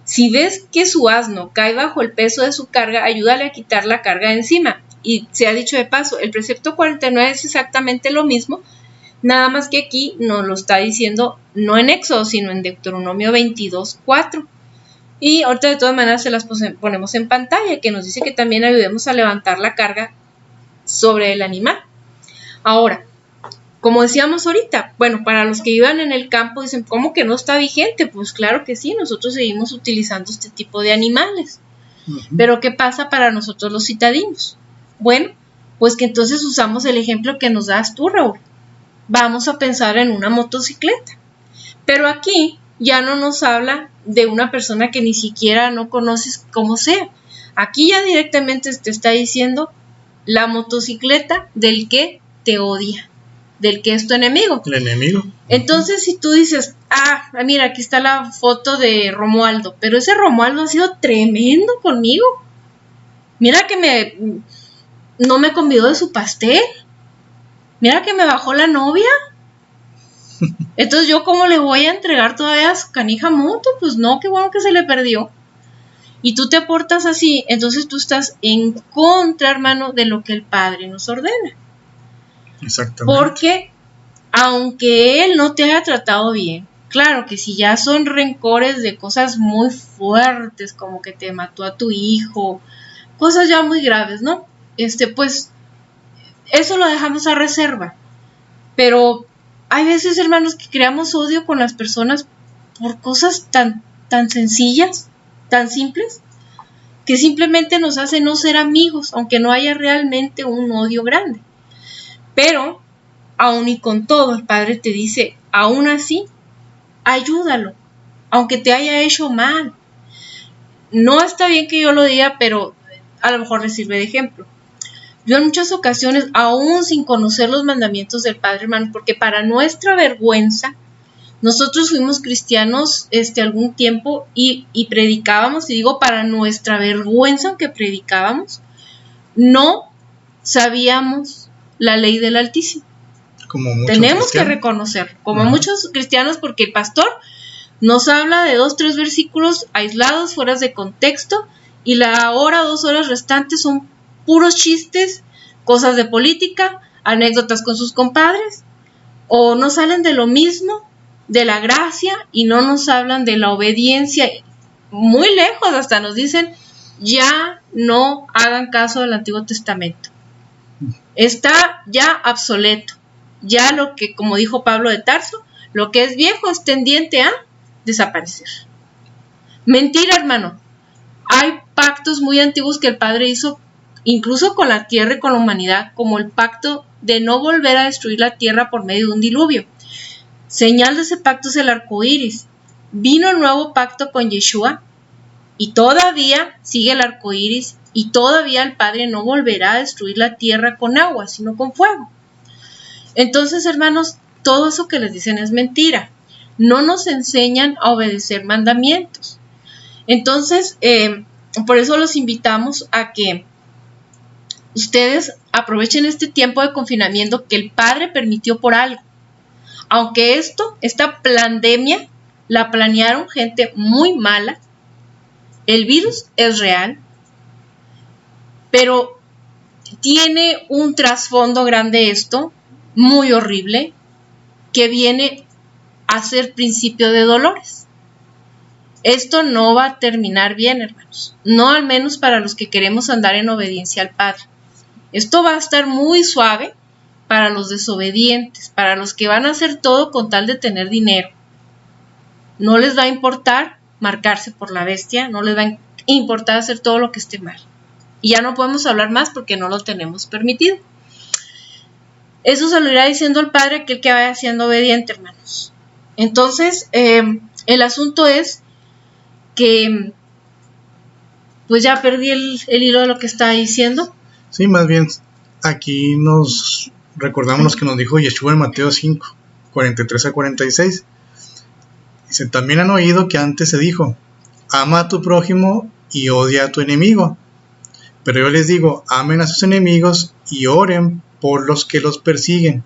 Si ves que su asno cae bajo el peso de su carga, ayúdale a quitar la carga de encima. Y se ha dicho de paso, el precepto 49 es exactamente lo mismo, nada más que aquí nos lo está diciendo no en Éxodo, sino en Deuteronomio 22:4. Y ahorita de todas maneras se las ponemos en pantalla, que nos dice que también ayudemos a levantar la carga sobre el animal. Ahora, como decíamos ahorita, bueno, para los que vivan en el campo dicen, ¿cómo que no está vigente? Pues claro que sí, nosotros seguimos utilizando este tipo de animales. Pero ¿qué pasa para nosotros los citadinos? Bueno, pues que entonces usamos el ejemplo que nos das tú, Raúl. Vamos a pensar en una motocicleta. Pero aquí ya no nos habla de una persona que ni siquiera no conoces cómo sea. Aquí ya directamente te está diciendo la motocicleta del que te odia, del que es tu enemigo. El enemigo. Entonces, si tú dices, mira, aquí está la foto de Romualdo, pero ese Romualdo ha sido tremendo conmigo. Mira que no me convidó de su pastel. Mira que me bajó la novia. Entonces, ¿yo cómo le voy a entregar todavía a su canija moto? Pues no, qué bueno que se le perdió. Y tú te portas así, entonces tú estás en contra, hermano, de lo que el Padre nos ordena. Exactamente. Porque, aunque Él no te haya tratado bien, claro que si ya son rencores de cosas muy fuertes, como que te mató a tu hijo, cosas ya muy graves, ¿no? Pues, eso lo dejamos a reserva. Pero hay veces, hermanos, que creamos odio con las personas por cosas tan sencillas, tan simples, que simplemente nos hacen no ser amigos, aunque no haya realmente un odio grande. Pero, aun y con todo, el Padre te dice, aún así, ayúdalo, aunque te haya hecho mal. No está bien que yo lo diga, pero a lo mejor le sirve de ejemplo. Yo en muchas ocasiones, aún sin conocer los mandamientos del Padre, hermano, porque para nuestra vergüenza, nosotros fuimos cristianos algún tiempo y predicábamos, y digo para nuestra vergüenza, aunque predicábamos, no sabíamos la ley del Altísimo. Como muchos tenemos que reconocer, como muchos cristianos, porque el pastor nos habla de 2-3 versículos aislados, fuera de contexto, y la hora o 2 horas restantes son puros chistes, cosas de política, anécdotas con sus compadres, o no salen de lo mismo, de la gracia, y no nos hablan de la obediencia. Muy lejos, hasta nos dicen, ya no hagan caso del Antiguo Testamento. Está ya obsoleto. Ya lo que, como dijo Pablo de Tarso, lo que es viejo es tendiente a desaparecer. Mentira, hermano. Hay pactos muy antiguos que el Padre hizo, incluso con la tierra y con la humanidad, como el pacto de no volver a destruir la tierra por medio de un diluvio. Señal de ese pacto es el arco iris. Vino el nuevo pacto con Yeshua y todavía sigue el arco iris, y todavía el Padre no volverá a destruir la tierra con agua, sino con fuego. Entonces, hermanos, todo eso que les dicen es mentira. No nos enseñan a obedecer mandamientos. Entonces, por eso los invitamos a que ustedes aprovechen este tiempo de confinamiento que el Padre permitió por algo. Aunque esta pandemia la planearon gente muy mala, el virus es real, pero tiene un trasfondo grande muy horrible, que viene a ser principio de dolores. Esto no va a terminar bien, hermanos. No, al menos para los que queremos andar en obediencia al Padre. Esto va a estar muy suave para los desobedientes, para los que van a hacer todo con tal de tener dinero. No les va a importar marcarse por la bestia, no les va a importar hacer todo lo que esté mal. Y ya no podemos hablar más porque no lo tenemos permitido. Eso se lo irá diciendo el Padre aquel que vaya siendo obediente, hermanos. Entonces, el asunto es que pues ya perdí el hilo de lo que estaba diciendo. Sí, más bien aquí nos recordamos lo que nos dijo Yeshua en Mateo 5, 43 a 46. Dice, también han oído que antes se dijo, ama a tu prójimo y odia a tu enemigo. Pero yo les digo, amen a sus enemigos y oren por los que los persiguen.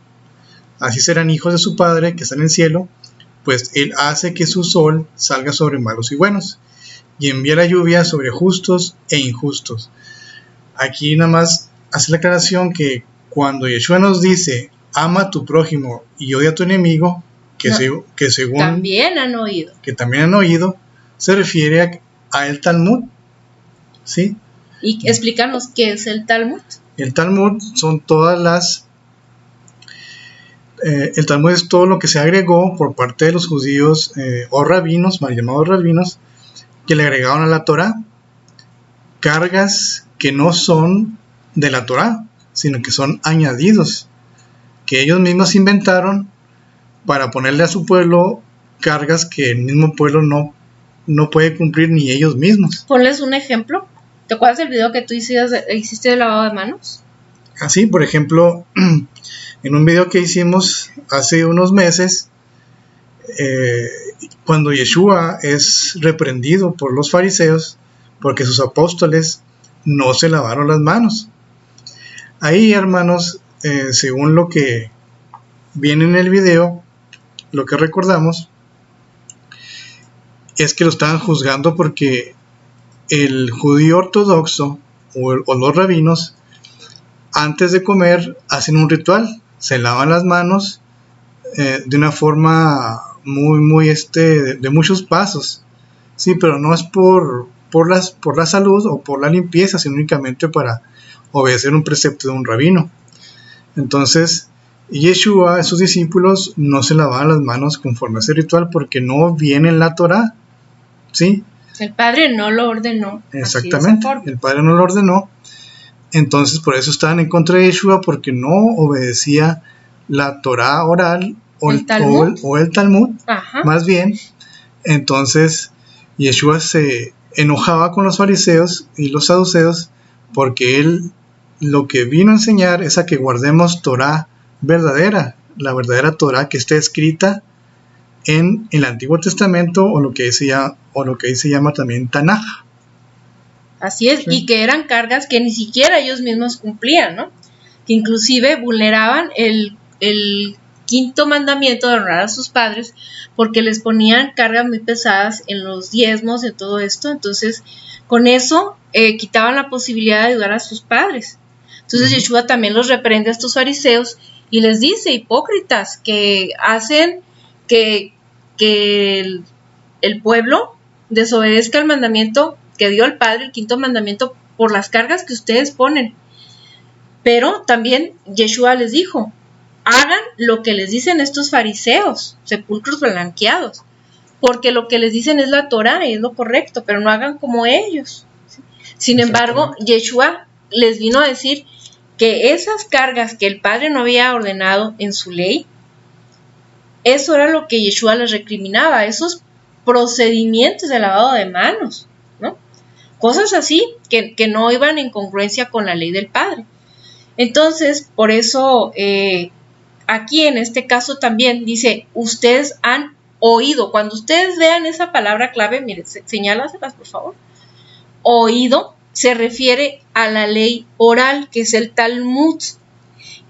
Así serán hijos de su Padre que está en el cielo, pues Él hace que su sol salga sobre malos y buenos, y envía la lluvia sobre justos e injustos. Aquí nada más hace la aclaración que cuando Yeshua nos dice, ama a tu prójimo y odia a tu enemigo, que según también han oído, se refiere a el Talmud, ¿sí? Y explícanos qué es el Talmud. El Talmud son todas las... el Talmud es todo lo que se agregó por parte de los judíos o rabinos, mal llamados rabinos, que le agregaron a la Torá cargas que no son de la Torá, sino que son añadidos, que ellos mismos inventaron para ponerle a su pueblo cargas que el mismo pueblo no puede cumplir ni ellos mismos. Ponles un ejemplo. ¿Te acuerdas del video que tú hiciste de lavado de manos? Así, por ejemplo, en un video que hicimos hace unos meses, cuando Yeshua es reprendido por los fariseos porque sus apóstoles no se lavaron las manos. Ahí, hermanos, según lo que viene en el video, lo que recordamos es que lo estaban juzgando porque el judío ortodoxo o los rabinos antes de comer hacen un ritual, se lavan las manos de una forma muy de muchos pasos, sí, pero no es por la salud o por la limpieza, sino únicamente para obedecer un precepto de un rabino. Entonces Yeshua y sus discípulos no se lavaban las manos conforme a ese ritual porque no viene en la Torá, ¿sí? El Padre no lo ordenó. Exactamente, el Padre no lo ordenó. Entonces por eso estaban en contra de Yeshua, porque no obedecía la Torá oral o el Talmud, más bien. Entonces Yeshua se enojaba con los fariseos y los saduceos porque él lo que vino a enseñar es a que guardemos Torá verdadera, la verdadera Torá que está escrita en el Antiguo Testamento o lo que ahí se llama también Tanaj. Así es, sí. Y que eran cargas que ni siquiera ellos mismos cumplían, ¿no? Que inclusive vulneraban el quinto mandamiento de honrar a sus padres porque les ponían cargas muy pesadas en los diezmos, en todo esto. Entonces, con eso quitaban la posibilidad de ayudar a sus padres. Entonces, Yeshua también los reprende a estos fariseos y les dice, hipócritas, que hacen que el pueblo desobedezca el mandamiento que dio el Padre, el quinto mandamiento, por las cargas que ustedes ponen. Pero también Yeshua les dijo, hagan lo que les dicen estos fariseos, sepulcros blanqueados, porque lo que les dicen es la Torá y es lo correcto, pero no hagan como ellos. Sin embargo, Yeshua les vino a decir que esas cargas que el Padre no había ordenado en su ley, eso era lo que Yeshua les recriminaba, esos procedimientos de lavado de manos, ¿no? Cosas así que no iban en congruencia con la ley del Padre. Entonces, por eso aquí en este caso también dice, ustedes han oído. Cuando ustedes vean esa palabra clave, miren, señálaselas por favor. Oído se refiere a la ley oral, que es el Talmud,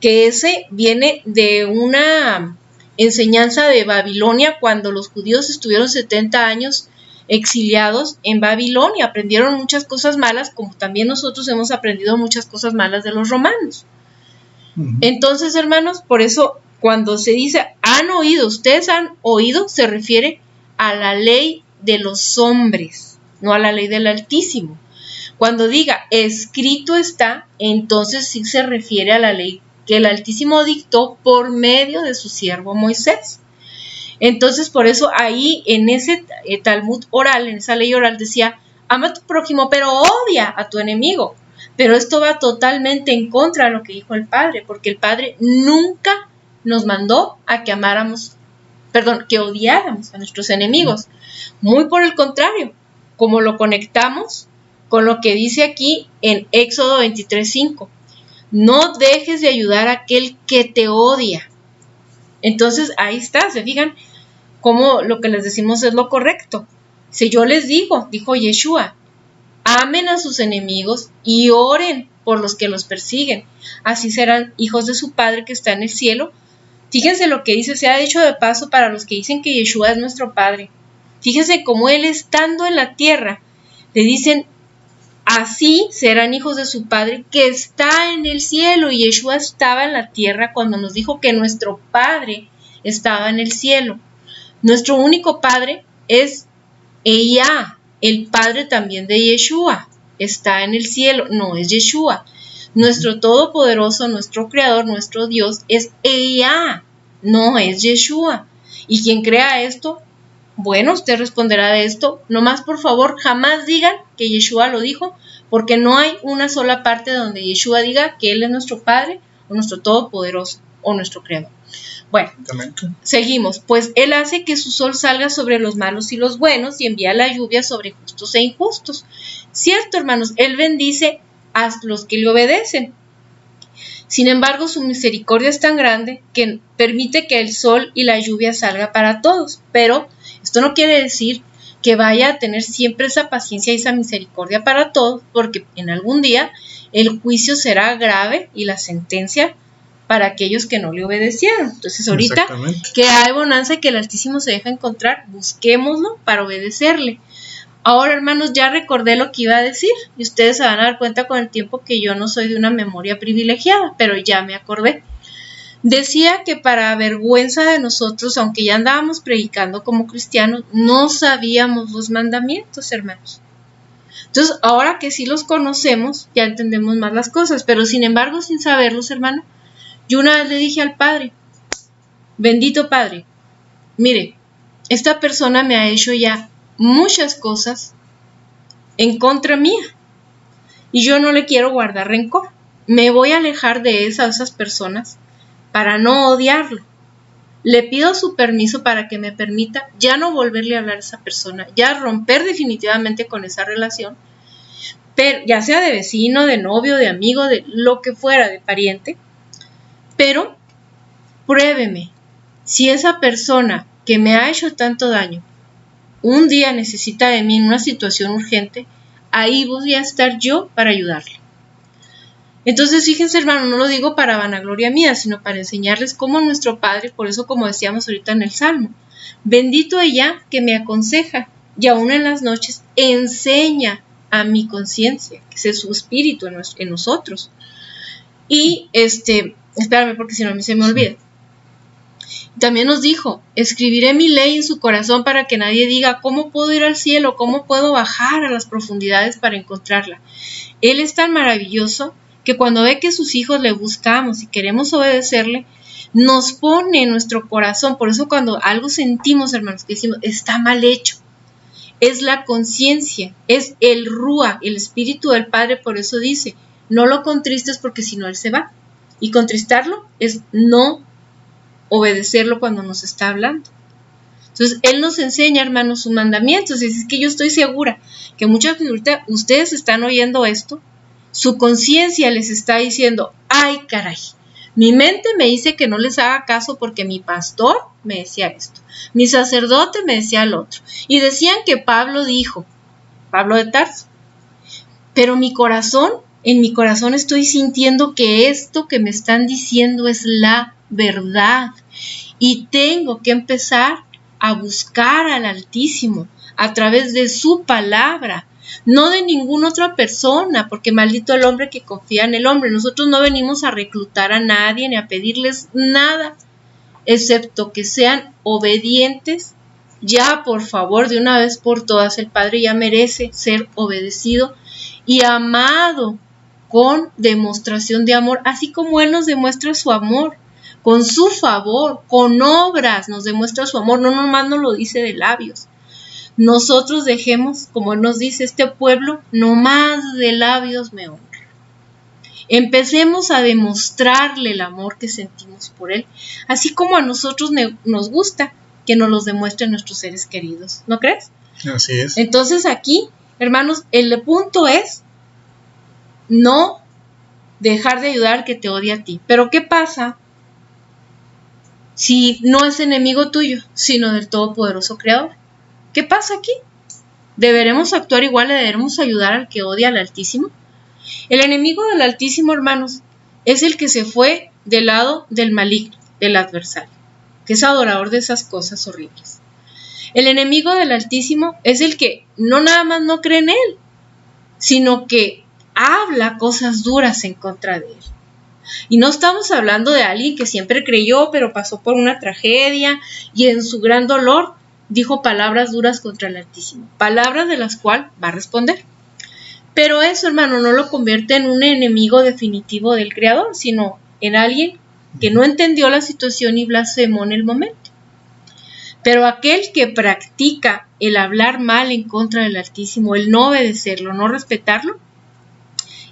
que ese viene de una enseñanza de Babilonia cuando los judíos estuvieron 70 años exiliados en Babilonia. Aprendieron muchas cosas malas, como también nosotros hemos aprendido muchas cosas malas de los romanos. Entonces, hermanos, por eso cuando se dice han oído, ustedes han oído, se refiere a la ley de los hombres, no a la ley del Altísimo. Cuando diga escrito está, entonces sí se refiere a la ley que el Altísimo dictó por medio de su siervo Moisés. Entonces, por eso ahí en ese Talmud oral, en esa ley oral decía, ama a tu prójimo, pero odia a tu enemigo. Pero esto va totalmente en contra de lo que dijo el Padre, porque el Padre nunca nos mandó a que odiáramos a nuestros enemigos. Muy por el contrario, como lo conectamos con lo que dice aquí en Éxodo 23:5. No dejes de ayudar a aquel que te odia. Entonces ahí está, se fijan cómo lo que les decimos es lo correcto. Si yo les digo, dijo Yeshua, amen a sus enemigos y oren por los que los persiguen. Así serán hijos de su Padre que está en el cielo. Fíjense lo que dice, se ha dicho de paso para los que dicen que Yeshua es nuestro Padre. Fíjense cómo Él estando en la tierra, le dicen, así serán hijos de su Padre que está en el cielo. Y Yeshua estaba en la tierra cuando nos dijo que nuestro Padre estaba en el cielo. Nuestro único Padre es Ella, el Padre también de Yeshua. Está en el cielo, no es Yeshua. Nuestro Todopoderoso, nuestro Creador, nuestro Dios es Ella, no es Yeshua. Y quien crea esto, bueno, usted responderá de esto. Nomás, por favor, jamás digan que Yeshua lo dijo, porque no hay una sola parte donde Yeshua diga que Él es nuestro Padre, o nuestro Todopoderoso, o nuestro Creador. Bueno, seguimos. Pues Él hace que su sol salga sobre los malos y los buenos y envía la lluvia sobre justos e injustos. Cierto, hermanos, Él bendice a los que le obedecen. Sin embargo, su misericordia es tan grande que permite que el sol y la lluvia salga para todos. Pero esto no quiere decir que vaya a tener siempre esa paciencia y esa misericordia para todos, porque en algún día el juicio será grave y la sentencia para aquellos que no le obedecieron. Entonces ahorita que hay bonanza y que el Altísimo se deja encontrar, busquémoslo para obedecerle. Ahora, hermanos, ya recordé lo que iba a decir y ustedes se van a dar cuenta con el tiempo que yo no soy de una memoria privilegiada, pero ya me acordé. Decía que para vergüenza de nosotros, aunque ya andábamos predicando como cristianos, no sabíamos los mandamientos, hermanos. Entonces, ahora que sí los conocemos, ya entendemos más las cosas, pero sin embargo, sin saberlos, hermano, yo una vez le dije al Padre, bendito Padre, mire, esta persona me ha hecho ya muchas cosas en contra mía y yo no le quiero guardar rencor. Me voy a alejar de esas personas para no odiarlo. Le pido su permiso para que me permita ya no volverle a hablar a esa persona, ya romper definitivamente con esa relación, pero ya sea de vecino, de novio, de amigo, de lo que fuera, de pariente. Pero pruébeme, si esa persona que me ha hecho tanto daño un día necesita de mí en una situación urgente, ahí voy a estar yo para ayudarle. Entonces, fíjense, hermano, no lo digo para vanagloria mía, sino para enseñarles cómo nuestro Padre, por eso como decíamos ahorita en el Salmo, bendito ella que me aconseja y aún en las noches enseña a mi conciencia, que es su espíritu en nosotros. Y espérame porque si no a mí se me olvida. También nos dijo, escribiré mi ley en su corazón para que nadie diga, ¿cómo puedo ir al cielo? ¿Cómo puedo bajar a las profundidades para encontrarla? Él es tan maravilloso que cuando ve que sus hijos le buscamos y queremos obedecerle, nos pone en nuestro corazón. Por eso cuando algo sentimos, hermanos, que decimos, está mal hecho, es la conciencia, es el Rúa, el Espíritu del Padre. Por eso dice, no lo contristes porque si no Él se va. Y contristarlo es no obedecerlo cuando nos está hablando. Entonces, Él nos enseña, hermanos, sus mandamientos. Y es que yo estoy segura que muchas de ustedes están oyendo esto, su conciencia les está diciendo, ay caray, mi mente me dice que no les haga caso porque mi pastor me decía esto, mi sacerdote me decía lo otro. Y decían que Pablo dijo, Pablo de Tarso, pero mi corazón, en mi corazón estoy sintiendo que esto que me están diciendo es la verdad. Y tengo que empezar a buscar al Altísimo a través de su palabra, no de ninguna otra persona, porque maldito el hombre que confía en el hombre. Nosotros no venimos a reclutar a nadie ni a pedirles nada, excepto que sean obedientes. Ya, por favor, de una vez por todas, el Padre ya merece ser obedecido y amado con demostración de amor, así como Él nos demuestra su amor. Con su favor, con obras nos demuestra su amor, no nomás nos lo dice de labios. Nosotros dejemos, como Él nos dice, este pueblo nomás de labios me honra. Empecemos a demostrarle el amor que sentimos por Él, así como a nosotros nos gusta que nos los demuestren nuestros seres queridos, ¿no crees? Así es. Entonces aquí, hermanos, el punto es no dejar de ayudar al que te odia a ti. Pero ¿qué pasa si no es enemigo tuyo, sino del Todopoderoso Creador? ¿Qué pasa aquí? ¿Deberemos actuar igual? ¿Deberemos ayudar al que odia al Altísimo? El enemigo del Altísimo, hermanos, es el que se fue del lado del maligno, del adversario, que es adorador de esas cosas horribles. El enemigo del Altísimo es el que no nada más no cree en él, sino que habla cosas duras en contra de él. Y no estamos hablando de alguien que siempre creyó, pero pasó por una tragedia y en su gran dolor dijo palabras duras contra el Altísimo, palabras de las cuales va a responder. Pero eso, hermano, no lo convierte en un enemigo definitivo del Creador, sino en alguien que no entendió la situación y blasfemó en el momento. Pero aquel que practica el hablar mal en contra del Altísimo, el no obedecerlo, no respetarlo,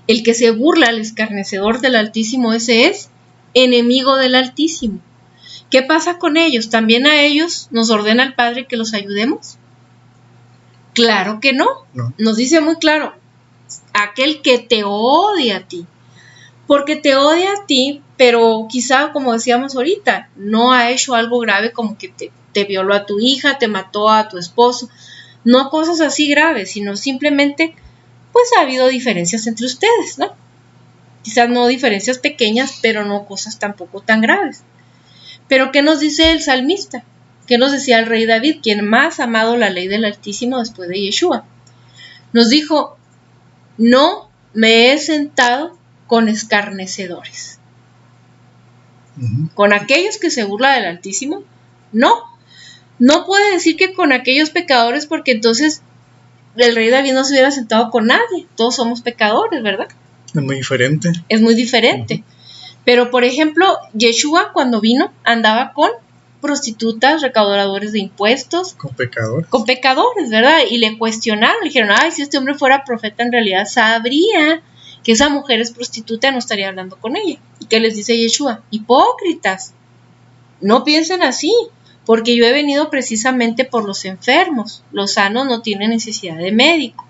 el que se burla, el escarnecedor del Altísimo, ese es enemigo del Altísimo. ¿Qué pasa con ellos? ¿También a ellos nos ordena el Padre que los ayudemos? Claro que no. Nos dice muy claro, aquel que te odia a ti, porque te odia a ti, pero quizá, como decíamos ahorita, no ha hecho algo grave como que te violó a tu hija, te mató a tu esposo, no cosas así graves, sino simplemente, pues ha habido diferencias entre ustedes, ¿no? Quizás no diferencias pequeñas, pero no cosas tampoco tan graves. Pero ¿qué nos dice el salmista? ¿Qué nos decía el rey David, quien más ha amado la ley del Altísimo después de Yeshua? Nos dijo, no me he sentado con escarnecedores. Con aquellos que se burlan del Altísimo, no puede decir que con aquellos pecadores, porque entonces el rey David no se hubiera sentado con nadie. Todos somos pecadores, ¿verdad? Es muy diferente. Es muy diferente. Pero, por ejemplo, Yeshua cuando vino andaba con prostitutas, recaudadores de impuestos. Con pecadores. Con pecadores, ¿verdad? Y le cuestionaron, le dijeron, ay, si este hombre fuera profeta en realidad sabría que esa mujer es prostituta, no estaría hablando con ella. ¿Y qué les dice Yeshua? Hipócritas, no piensen así, porque yo he venido precisamente por los enfermos. Los sanos no tienen necesidad de médico.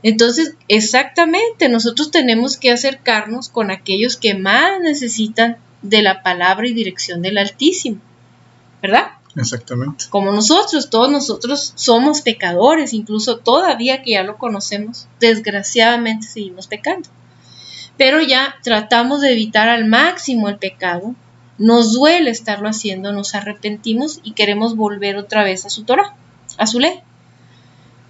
Entonces, exactamente, nosotros tenemos que acercarnos con aquellos que más necesitan de la palabra y dirección del Altísimo, ¿verdad? Exactamente. Como nosotros, todos nosotros somos pecadores, incluso todavía que ya lo conocemos, desgraciadamente seguimos pecando. Pero ya tratamos de evitar al máximo el pecado, nos duele estarlo haciendo, nos arrepentimos y queremos volver otra vez a su Torah, a su ley.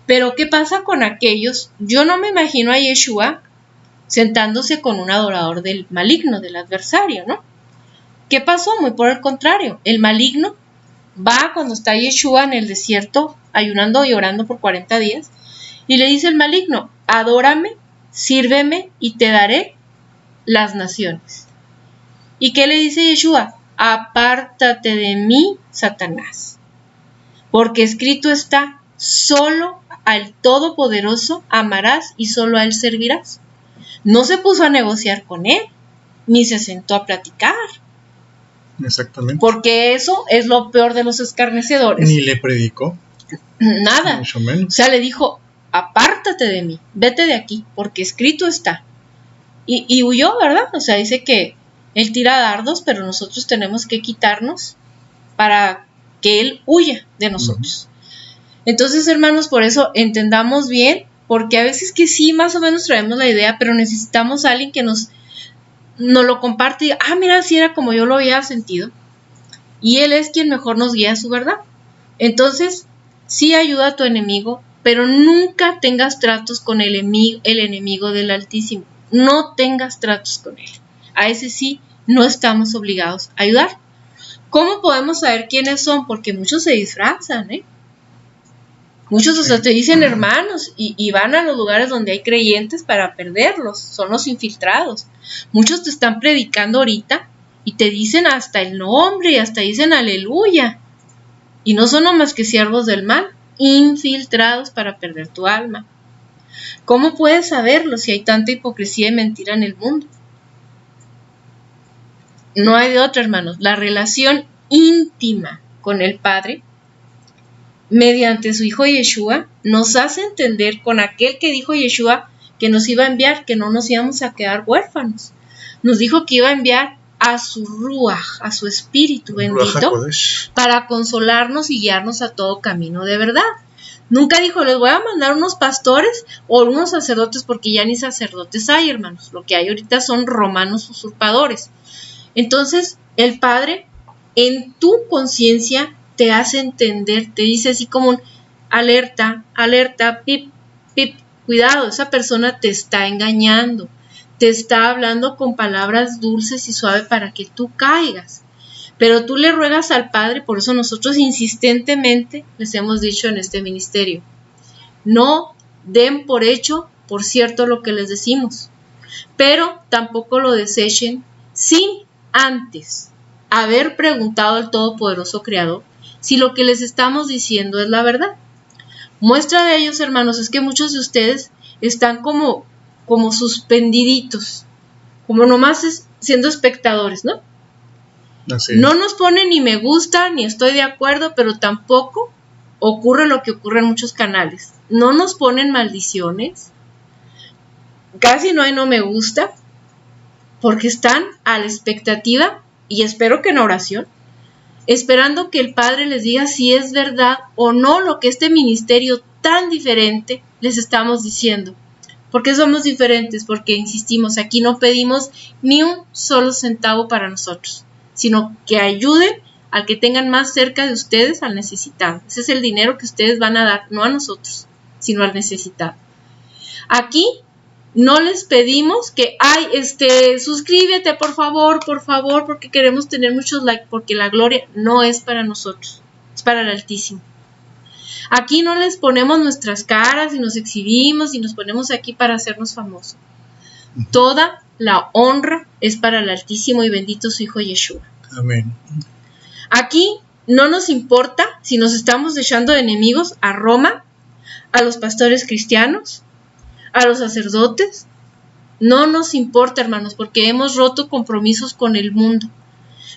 Pero ¿qué pasa con aquellos? Yo no me imagino a Yeshua sentándose con un adorador del maligno, del adversario, ¿no? ¿Qué pasó? Muy por el contrario, el maligno va cuando está Yeshua en el desierto, ayunando y orando por 40 días, y le dice el maligno, adórame, sírveme y te daré las naciones. ¿Y qué le dice Yeshua? Apártate de mí, Satanás, porque escrito está, solo al Todopoderoso amarás y solo a Él servirás. No se puso a negociar con Él, ni se sentó a platicar. Exactamente. Porque eso es lo peor de los escarnecedores. Ni le predicó. Nada. Mucho menos. O sea, le dijo, apártate de mí, vete de aquí, porque escrito está. Y huyó, ¿verdad? O sea, dice que Él tira dardos, pero nosotros tenemos que quitarnos para que Él huya de nosotros. Entonces, hermanos, por eso entendamos bien, porque a veces que sí, más o menos traemos la idea, pero necesitamos a alguien que nos lo comparte y diga, mira, si era como yo lo había sentido. Y Él es quien mejor nos guía a su verdad. Entonces, sí ayuda a tu enemigo, pero nunca tengas tratos con el enemigo del Altísimo. No tengas tratos con él. A ese sí no estamos obligados a ayudar. ¿Cómo podemos saber quiénes son? Porque muchos se disfrazan, ¿eh? Muchos, o sea, te dicen hermanos y van a los lugares donde hay creyentes para perderlos. Son los infiltrados. Muchos te están predicando ahorita y te dicen hasta el nombre y hasta dicen aleluya. Y no son más que siervos del mal, infiltrados para perder tu alma. ¿Cómo puedes saberlo si hay tanta hipocresía y mentira en el mundo? No hay de otra, hermanos. La relación íntima con el Padre mediante su Hijo Yeshua, nos hace entender con aquel que dijo Yeshua que nos iba a enviar, que no nos íbamos a quedar huérfanos. Nos dijo que iba a enviar a su Ruach, a su Espíritu bendito, para consolarnos y guiarnos a todo camino de verdad. Nunca dijo, les voy a mandar unos pastores o unos sacerdotes, porque ya ni sacerdotes hay, hermanos. Lo que hay ahorita son romanos usurpadores. Entonces, el Padre, en tu conciencia, te hace entender, te dice así como un alerta, alerta, pip, pip, cuidado, esa persona te está engañando, te está hablando con palabras dulces y suaves para que tú caigas. Pero tú le ruegas al Padre, por eso nosotros insistentemente les hemos dicho en este ministerio, no den por hecho, por cierto, lo que les decimos, pero tampoco lo desechen sin antes haber preguntado al Todopoderoso Creador si lo que les estamos diciendo es la verdad. Muestra de ellos, hermanos, es que muchos de ustedes están como suspendiditos, como nomás siendo espectadores, ¿no? Así es. No nos ponen ni me gusta, ni estoy de acuerdo, pero tampoco ocurre lo que ocurre en muchos canales. No nos ponen maldiciones, casi no hay no me gusta, porque están a la expectativa, y espero que en oración, esperando que el Padre les diga si es verdad o no lo que este ministerio tan diferente les estamos diciendo. ¿Por qué somos diferentes? Porque insistimos, aquí no pedimos ni un solo centavo para nosotros, sino que ayuden al que tengan más cerca de ustedes, al necesitado. Ese es el dinero que ustedes van a dar, no a nosotros, sino al necesitado. Aquí no les pedimos que, suscríbete por favor, porque queremos tener muchos likes, porque la gloria no es para nosotros, es para el Altísimo. Aquí no les ponemos nuestras caras y nos exhibimos y nos ponemos aquí para hacernos famosos. Toda la honra es para el Altísimo y bendito su Hijo Yeshua. Amén. Aquí no nos importa si nos estamos echando de enemigos a Roma, a los pastores cristianos, a los sacerdotes. No nos importa, hermanos, porque hemos roto compromisos con el mundo.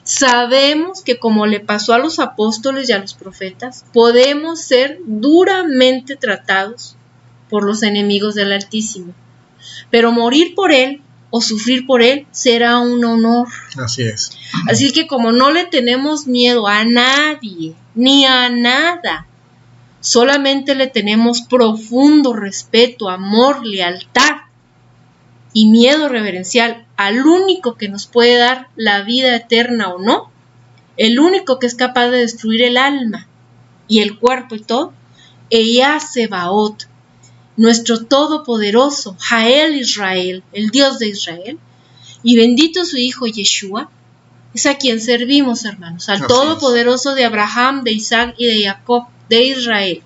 Sabemos que como le pasó a los apóstoles y a los profetas, podemos ser duramente tratados por los enemigos del Altísimo. Pero morir por Él o sufrir por Él será un honor. Así es. Así que como no le tenemos miedo a nadie, ni a nada, solamente le tenemos profundo respeto, amor, lealtad y miedo reverencial al único que nos puede dar la vida eterna o no, el único que es capaz de destruir el alma y el cuerpo y todo, Ella Sebaot, nuestro todopoderoso, Jael Israel, el Dios de Israel, y bendito su Hijo Yeshua, es a quien servimos, hermanos, al Todopoderoso de Abraham, de Isaac y de Jacob, de Israel.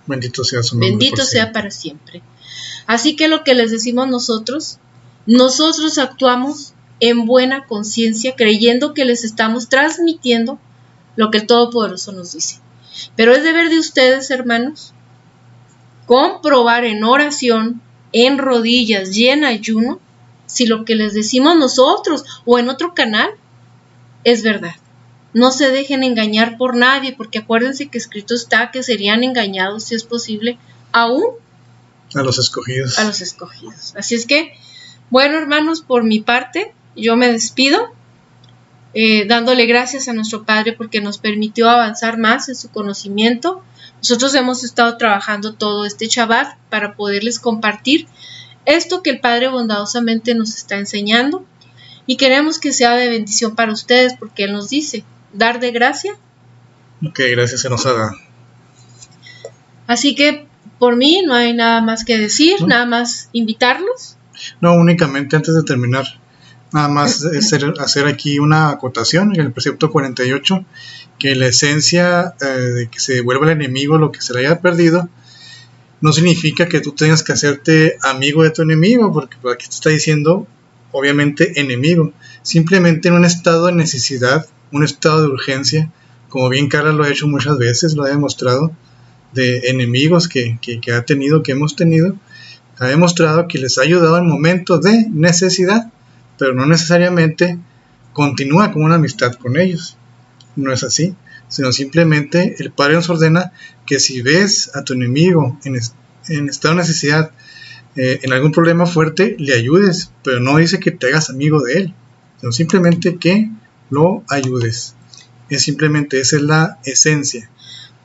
Bendito sea su nombre. Bendito sea para siempre. Así que lo que les decimos nosotros actuamos en buena conciencia, creyendo que les estamos transmitiendo lo que el Todopoderoso nos dice. Pero es deber de ustedes, hermanos, comprobar en oración, en rodillas y en ayuno, si lo que les decimos nosotros o en otro canal es verdad. No se dejen engañar por nadie, porque acuérdense que escrito está que serían engañados, si es posible, aún a los escogidos. A los escogidos. Así es que, bueno, hermanos, por mi parte, yo me despido, dándole gracias a nuestro Padre porque nos permitió avanzar más en su conocimiento. Nosotros hemos estado trabajando todo este Shabbat para poderles compartir esto que el Padre bondadosamente nos está enseñando, y queremos que sea de bendición para ustedes, porque Él nos dice, dar de gracia. Ok, gracias se nos ha dado. Así que por mí no hay nada más que decir, nada más invitarlos. No, únicamente antes de terminar, nada más hacer aquí una acotación en el precepto 48, que la esencia de que se vuelva el enemigo lo que se le haya perdido, no significa que tú tengas que hacerte amigo de tu enemigo, porque aquí te está diciendo, obviamente, enemigo. Simplemente en un estado de necesidad, un estado de urgencia, como bien Carla lo ha hecho muchas veces, lo ha demostrado, de enemigos que ha tenido, que hemos tenido, ha demostrado que les ha ayudado en momentos de necesidad, pero no necesariamente continúa con una amistad con ellos. No es así. sino simplemente el Padre nos ordena que si ves a tu enemigo en estado de necesidad, en algún problema fuerte, le ayudes, pero no dice que te hagas amigo de él, sino simplemente que lo ayudes. Esa es la esencia.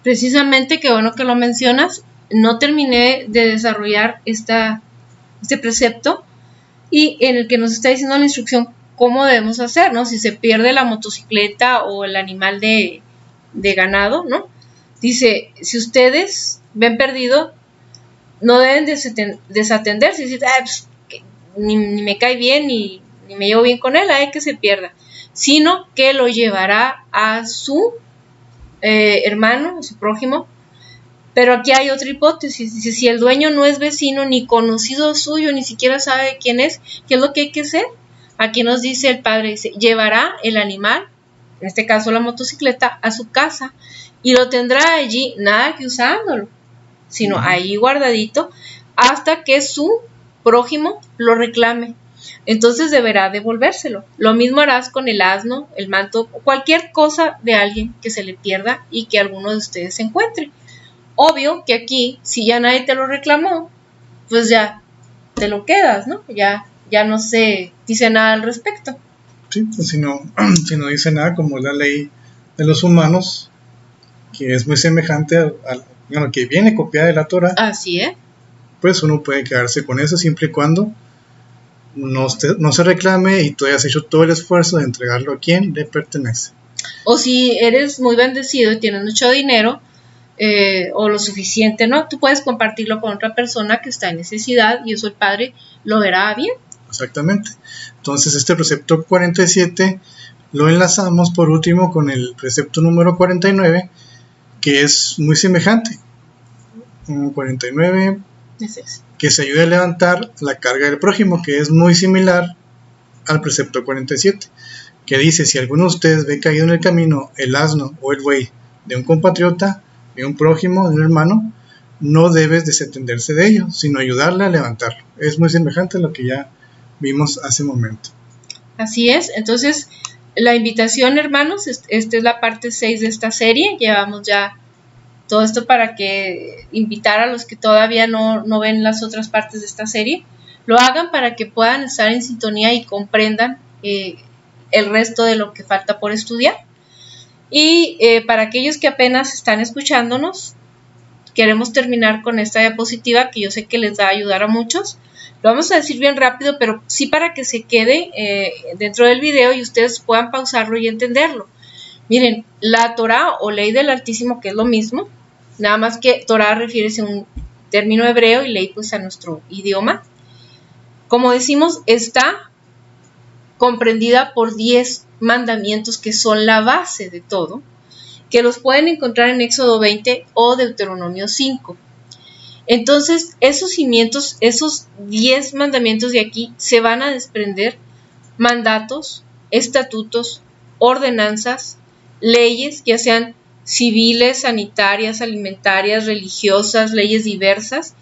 Precisamente, qué bueno que lo mencionas, no terminé de desarrollar este precepto y en el que nos está diciendo la instrucción cómo debemos hacer, ¿no? Si se pierde la motocicleta o el animal de ganado, ¿no? Dice, si ustedes ven perdido, no deben desatenderse y decir, pues, ni me cae bien ni me llevo bien con él, hay que se pierda, sino que lo llevará a su hermano, a su prójimo. Pero aquí hay otra hipótesis, dice, si el dueño no es vecino ni conocido suyo, ni siquiera sabe quién es, ¿qué es lo que hay que hacer? Aquí nos dice el padre, dice, llevará el animal, en este caso la motocicleta, a su casa y lo tendrá allí, nada que usándolo, sino ahí guardadito, hasta que su prójimo lo reclame. Entonces deberá devolvérselo. Lo mismo harás con el asno, el manto, o cualquier cosa de alguien que se le pierda y que alguno de ustedes se encuentre. Obvio que aquí, si ya nadie te lo reclamó, pues ya te lo quedas, ¿no? Ya no se dice nada al respecto. Sí, pues si no dice nada, como la ley de los humanos, que es muy semejante a que viene copiada de la Torah. Así es. Pues uno puede quedarse con eso siempre y cuando no se reclame y tú hayas hecho todo el esfuerzo de entregarlo a quien le pertenece. O si eres muy bendecido y tienes mucho dinero, o lo suficiente, ¿no? Tú puedes compartirlo con otra persona que está en necesidad y eso el Padre lo verá bien. Exactamente. Entonces este precepto 47 lo enlazamos por último con el precepto número 49, que es muy semejante. 49, que se ayude a levantar la carga del prójimo, que es muy similar al precepto 47, que dice, si alguno de ustedes ve caído en el camino el asno o el buey de un compatriota, de un prójimo, de un hermano, no debes desatenderse de ello, sino ayudarle a levantarlo. Es muy semejante a lo que ya vimos hace un momento. Así es, entonces la invitación, hermanos, esta es la parte 6 de esta serie, llevamos ya todo esto para que invitar a los que todavía no ven las otras partes de esta serie, lo hagan para que puedan estar en sintonía y comprendan el resto de lo que falta por estudiar. Y para aquellos que apenas están escuchándonos, queremos terminar con esta diapositiva que yo sé que les va a ayudar a muchos. Lo vamos a decir bien rápido, pero sí para que se quede dentro del video y ustedes puedan pausarlo y entenderlo. Miren, la Torah o ley del Altísimo, que es lo mismo, nada más que Torah refiere a un término hebreo y ley pues a nuestro idioma. Como decimos, está comprendida por 10 mandamientos que son la base de todo, que los pueden encontrar en Éxodo 20 o Deuteronomio 5. Entonces, esos cimientos, esos 10 mandamientos de aquí, se van a desprender mandatos, estatutos, ordenanzas, leyes, ya sean civiles, sanitarias, alimentarias, religiosas, leyes diversas,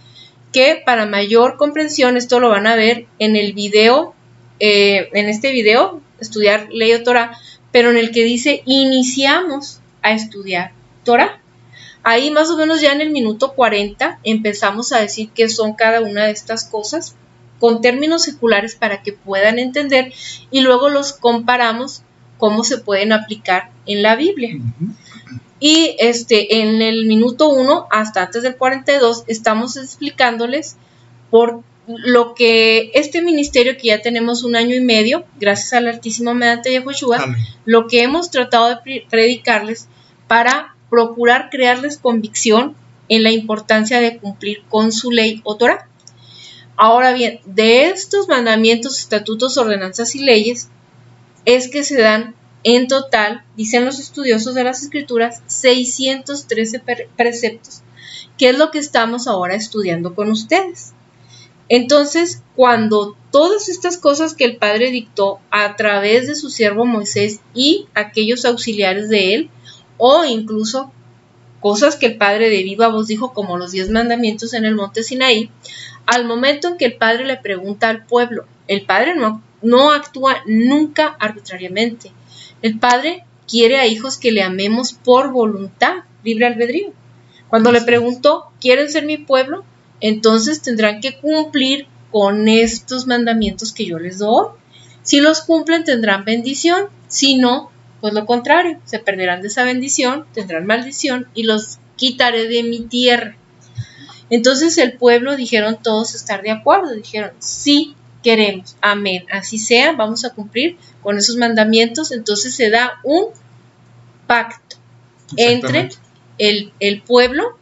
que para mayor comprensión, esto lo van a ver en el video, en este video, estudiar ley o Torah, pero en el que dice iniciamos a estudiar Torah. Ahí más o menos ya en el minuto 40 empezamos a decir qué son cada una de estas cosas con términos seculares para que puedan entender y luego los comparamos cómo se pueden aplicar en la Biblia. Y en el minuto 1 hasta antes del 42 estamos explicándoles por lo que este ministerio que ya tenemos 1 año y medio, gracias al Altísimo mediante Yahushua, lo que hemos tratado de predicarles para procurar crearles convicción en la importancia de cumplir con su ley o Torah. Ahora bien, de estos mandamientos, estatutos, ordenanzas y leyes, es que se dan en total, dicen los estudiosos de las Escrituras, 613 preceptos, que es lo que estamos ahora estudiando con ustedes. Entonces, cuando todas estas cosas que el Padre dictó a través de su siervo Moisés y aquellos auxiliares de él, o incluso cosas que el Padre de viva voz dijo, como los 10 mandamientos en el monte Sinaí, al momento en que el Padre le pregunta al pueblo, el Padre no actúa nunca arbitrariamente. El Padre quiere a hijos que le amemos por voluntad, libre albedrío. Cuando le preguntó, ¿quieren ser mi pueblo? Entonces tendrán que cumplir con estos mandamientos que yo les doy. Si los cumplen, tendrán bendición. Si no, pues lo contrario, se perderán de esa bendición, tendrán maldición y los quitaré de mi tierra. Entonces el pueblo dijeron todos estar de acuerdo, dijeron, sí queremos, amén, así sea, vamos a cumplir con esos mandamientos. Entonces se da un pacto entre el pueblo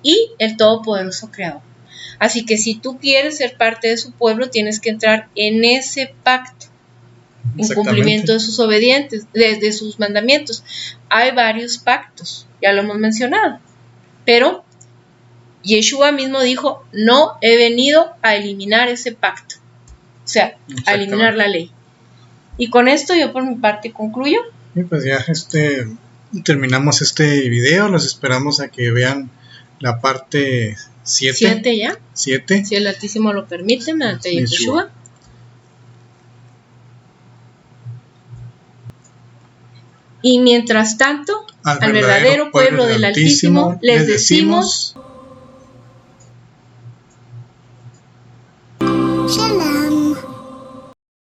y el Todopoderoso Creador. Así que si tú quieres ser parte de su pueblo, tienes que entrar en ese pacto, en cumplimiento de sus obedientes, de sus mandamientos. Hay varios pactos, ya lo hemos mencionado, pero Yeshua mismo dijo, no he venido a eliminar ese pacto, o sea, a eliminar la ley. Y con esto yo por mi parte concluyo. Y pues ya terminamos este video, los esperamos a que vean la parte 7. 7 ya. 7. Si el Altísimo lo permite, mediante Yeshua. Y mientras tanto, al verdadero pueblo del Altísimo les decimos